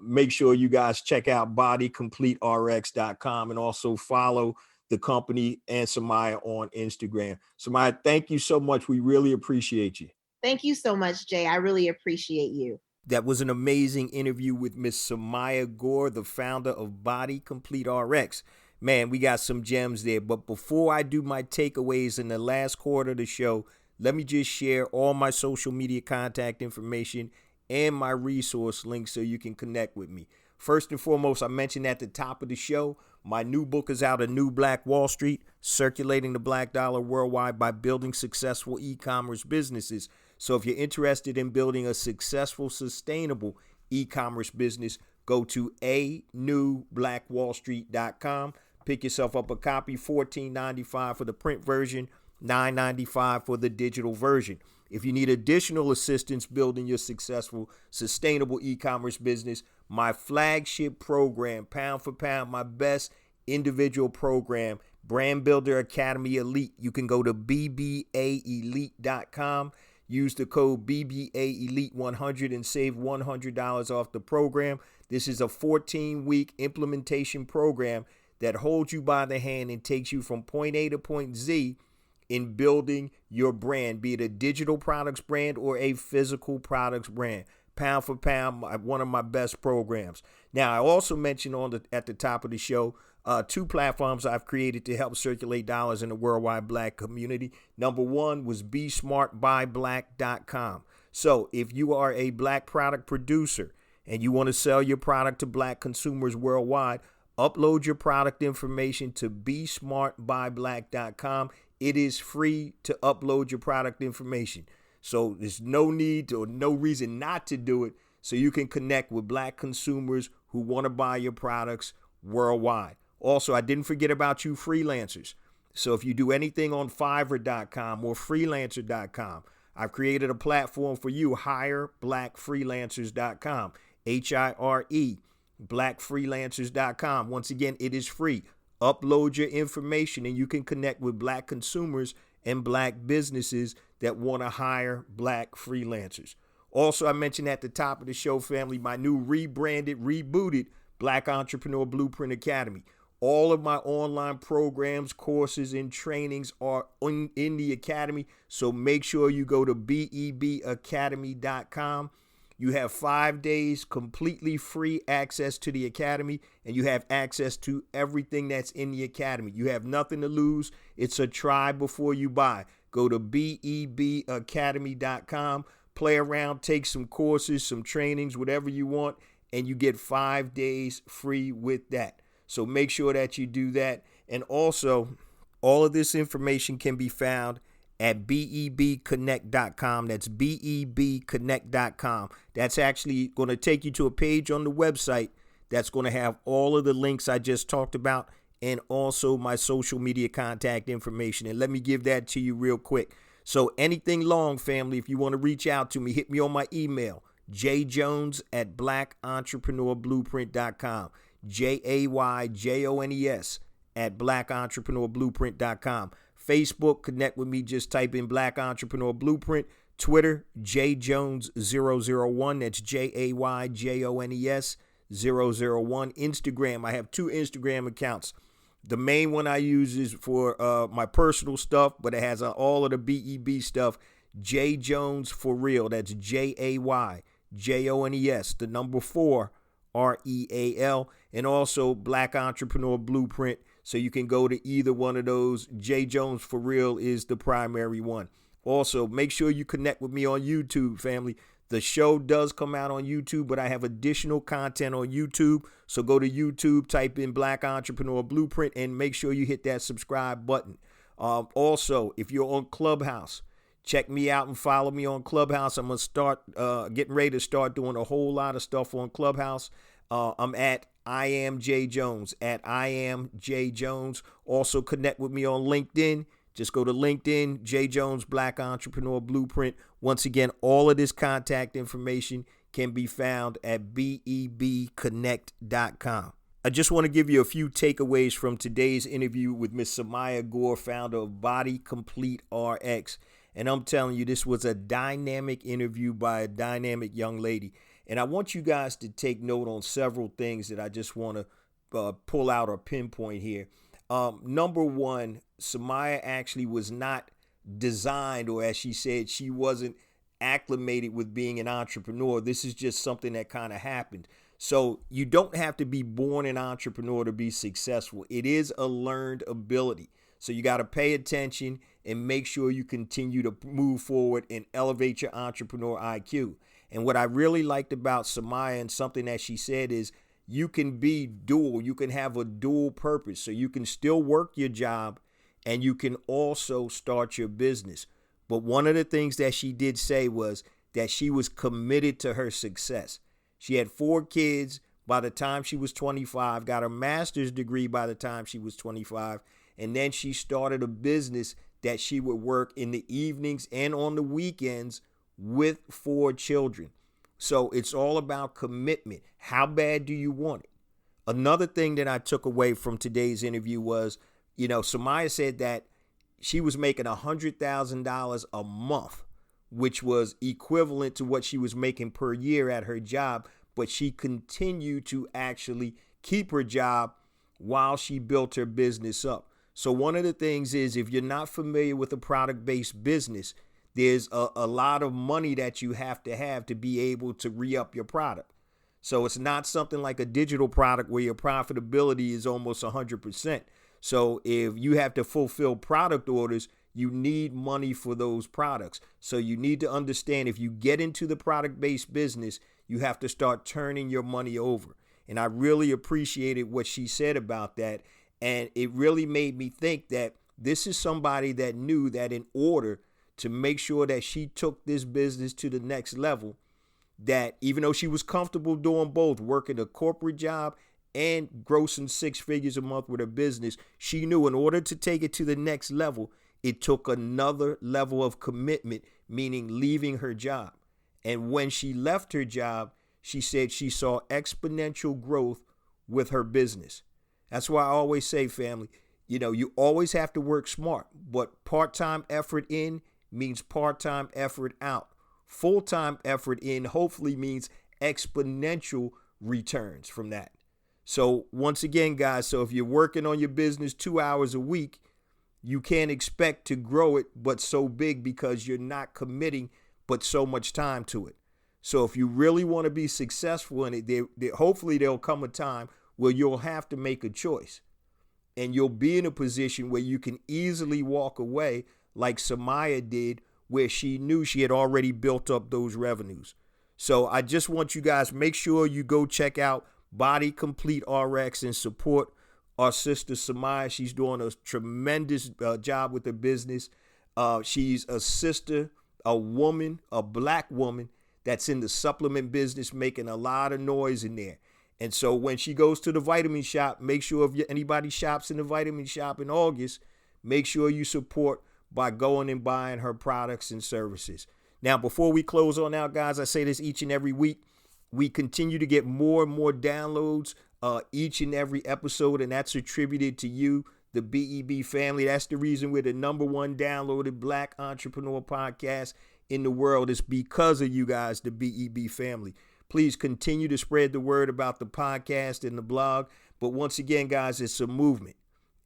make sure you guys check out bodycompleterx.com and also follow the company and Samia on Instagram. Samia, thank you so much. We really appreciate you. Thank you so much, Jay. I really appreciate you. That was an amazing interview with Miss Samia Gore, the founder of Body Complete RX. Man, we got some gems there. But before I do my takeaways in the last quarter of the show, let me just share all my social media contact information and my resource links so you can connect with me. First and foremost, I mentioned at the top of the show, my new book is out, A New Black Wall Street, Circulating the Black Dollar Worldwide by Building Successful E-Commerce Businesses. So if you're interested in building a successful, sustainable e-commerce business, go to anewblackwallstreet.com. Pick yourself up a copy, $14.95 for the print version, $9.95 for the digital version. If you need additional assistance building your successful, sustainable e-commerce business, my flagship program, pound for pound, my best individual program, Brand Builder Academy Elite. You can go to bbaelite.com. Use the code BBAELITE100 and save $100 off the program. This is a 14-week implementation program that holds you by the hand and takes you from point A to point Z in building your brand, be it a digital products brand or a physical products brand. Pound for pound, one of my best programs. Now, I also mentioned at the top of the show, two platforms I've created to help circulate dollars in the worldwide Black community. Number one was BeSmartByBlack.com. So if you are a Black product producer and you want to sell your product to Black consumers worldwide, upload your product information to BeSmartByBlack.com. It is free to upload your product information. So there's no need or no reason not to do it, so you can connect with Black consumers who want to buy your products worldwide. Also, I didn't forget about you freelancers. So if you do anything on Fiverr.com or Freelancer.com, I've created a platform for you, HireBlackFreelancers.com, HIRE, BlackFreelancers.com. Once again, it is free. Upload your information and you can connect with Black consumers and Black businesses that want to hire Black freelancers. Also, I mentioned at the top of the show, family, my new rebranded, rebooted Black Entrepreneur Blueprint Academy. All of my online programs, courses, and trainings are in the academy. So make sure you go to BEBacademy.com. You have 5 days completely free access to the academy, and you have access to everything that's in the academy. You have nothing to lose. It's a try before you buy. Go to BEBacademy.com, play around, take some courses, some trainings, whatever you want, and you get 5 days free with that. So make sure that you do that. And also, all of this information can be found at bebconnect.com. That's bebconnect.com. That's actually going to take you to a page on the website that's going to have all of the links I just talked about and also my social media contact information. And let me give that to you real quick. So anything long, family, if you want to reach out to me, hit me on my email, jjones@blackentrepreneurblueprint.com, JAYJONES@blackentrepreneurblueprint.com. Facebook, connect with me. Just type in Black Entrepreneur Blueprint. Twitter, JJones001. That's JAYJONES001. Instagram, I have 2 Instagram accounts. The main one I use is for my personal stuff, but it has all of the BEB stuff. J Jones for real. That's JAYJONES, the number 4, REAL, and also Black Entrepreneur Blueprint. So you can go to either one of those. J Jones for real is the primary one. Also, make sure you connect with me on YouTube, family. The show does come out on YouTube, but I have additional content on YouTube. So go to YouTube, type in Black Entrepreneur Blueprint, and make sure you hit that subscribe button. Also, if you're on Clubhouse, check me out and follow me on Clubhouse. I'm going to start getting ready to start doing a whole lot of stuff on Clubhouse. I'm at I am J Jones, at I am J Jones. Also connect with me on LinkedIn. Just go to LinkedIn, J Jones Black Entrepreneur Blueprint. Once again, all of this contact information can be found at bebconnect.com. I just want to give you a few takeaways from today's interview with Miss Samia Gore, founder of Body Complete RX. And I'm telling you, this was a dynamic interview by a dynamic young lady. And I want you guys to take note on several things that I just want to pull out or pinpoint here. Number one, Samia actually was not designed, or as she said, she wasn't acclimated with being an entrepreneur. This is just something that kind of happened. So you don't have to be born an entrepreneur to be successful. It is a learned ability. So you got to pay attention and make sure you continue to move forward and elevate your entrepreneur IQ. And what I really liked about Samia and something that she said is you can be dual. You can have a dual purpose. So you can still work your job and you can also start your business. But one of the things that she did say was that she was committed to her success. She had 4 kids by the time she was 25, got her master's degree by the time she was 25, and then she started a business that she would work in the evenings and on the weekends with 4 children. So it's all about commitment. How bad do you want it? Another thing that I took away from today's interview was, Samia said that she was making $100,000 a month, which was equivalent to what she was making per year at her job. But she continued to actually keep her job while she built her business up. So one of the things is, if you're not familiar with a product-based business, there's a lot of money that you have to be able to re-up your product. So it's not something like a digital product where your profitability is almost 100%. So if you have to fulfill product orders, you need money for those products. So you need to understand, if you get into the product-based business, you have to start turning your money over. And I really appreciated what she said about that. And it really made me think that this is somebody that knew that in order to make sure that she took this business to the next level, that even though she was comfortable doing both, working a corporate job and grossing 6 figures a month with her business, she knew in order to take it to the next level, it took another level of commitment, meaning leaving her job. And when she left her job, she said she saw exponential growth with her business. That's why I always say, family, you always have to work smart, but part-time effort in means part-time effort out. Full-time effort in hopefully means exponential returns from that. So once again, guys, so if you're working on your business 2 hours a week, you can't expect to grow it but so big, because you're not committing but so much time to it. So if you really want to be successful in it, hopefully there'll come a time where you'll have to make a choice, and you'll be in a position where you can easily walk away like Samia did, where she knew she had already built up those revenues. So I just want you guys, make sure you go check out Body Complete RX and support our sister Samia. She's doing a tremendous job with her business. She's a sister, a woman, a black woman that's in the supplement business, making a lot of noise in there. And so when she goes to the vitamin shop, make sure if anybody shops in the vitamin shop in August, make sure you support by going and buying her products and services. Now, before we close on out, guys, I say this each and every week. We continue to get more and more downloads each and every episode, and that's attributed to you, the BEB family. That's the reason we're the #1 downloaded Black entrepreneur podcast in the world. It's because of you guys, the BEB family. Please continue to spread the word about the podcast and the blog. But once again, guys, it's a movement.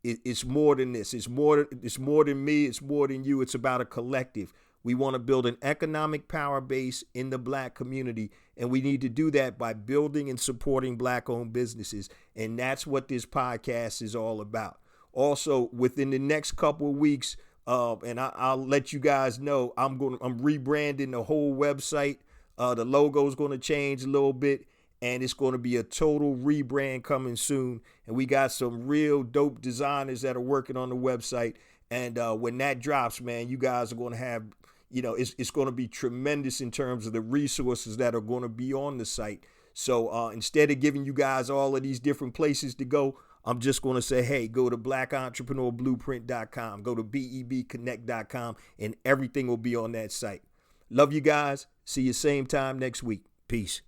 It's more than this. It's more than me. It's more than you. It's about a collective. We want to build an economic power base in the Black community, and we need to do that by building and supporting Black-owned businesses. And that's what this podcast is all about. Also, within the next couple of weeks, and I'll let you guys know, I'm rebranding the whole website. The logo is going to change a little bit, and it's going to be a total rebrand coming soon. And we got some real dope designers that are working on the website. And when that drops, man, you guys are going to have, it's going to be tremendous in terms of the resources that are going to be on the site. So instead of giving you guys all of these different places to go, I'm just going to say, hey, go to blackentrepreneurBlueprint.com, go to bebconnect.com, and everything will be on that site. Love you guys. See you same time next week. Peace.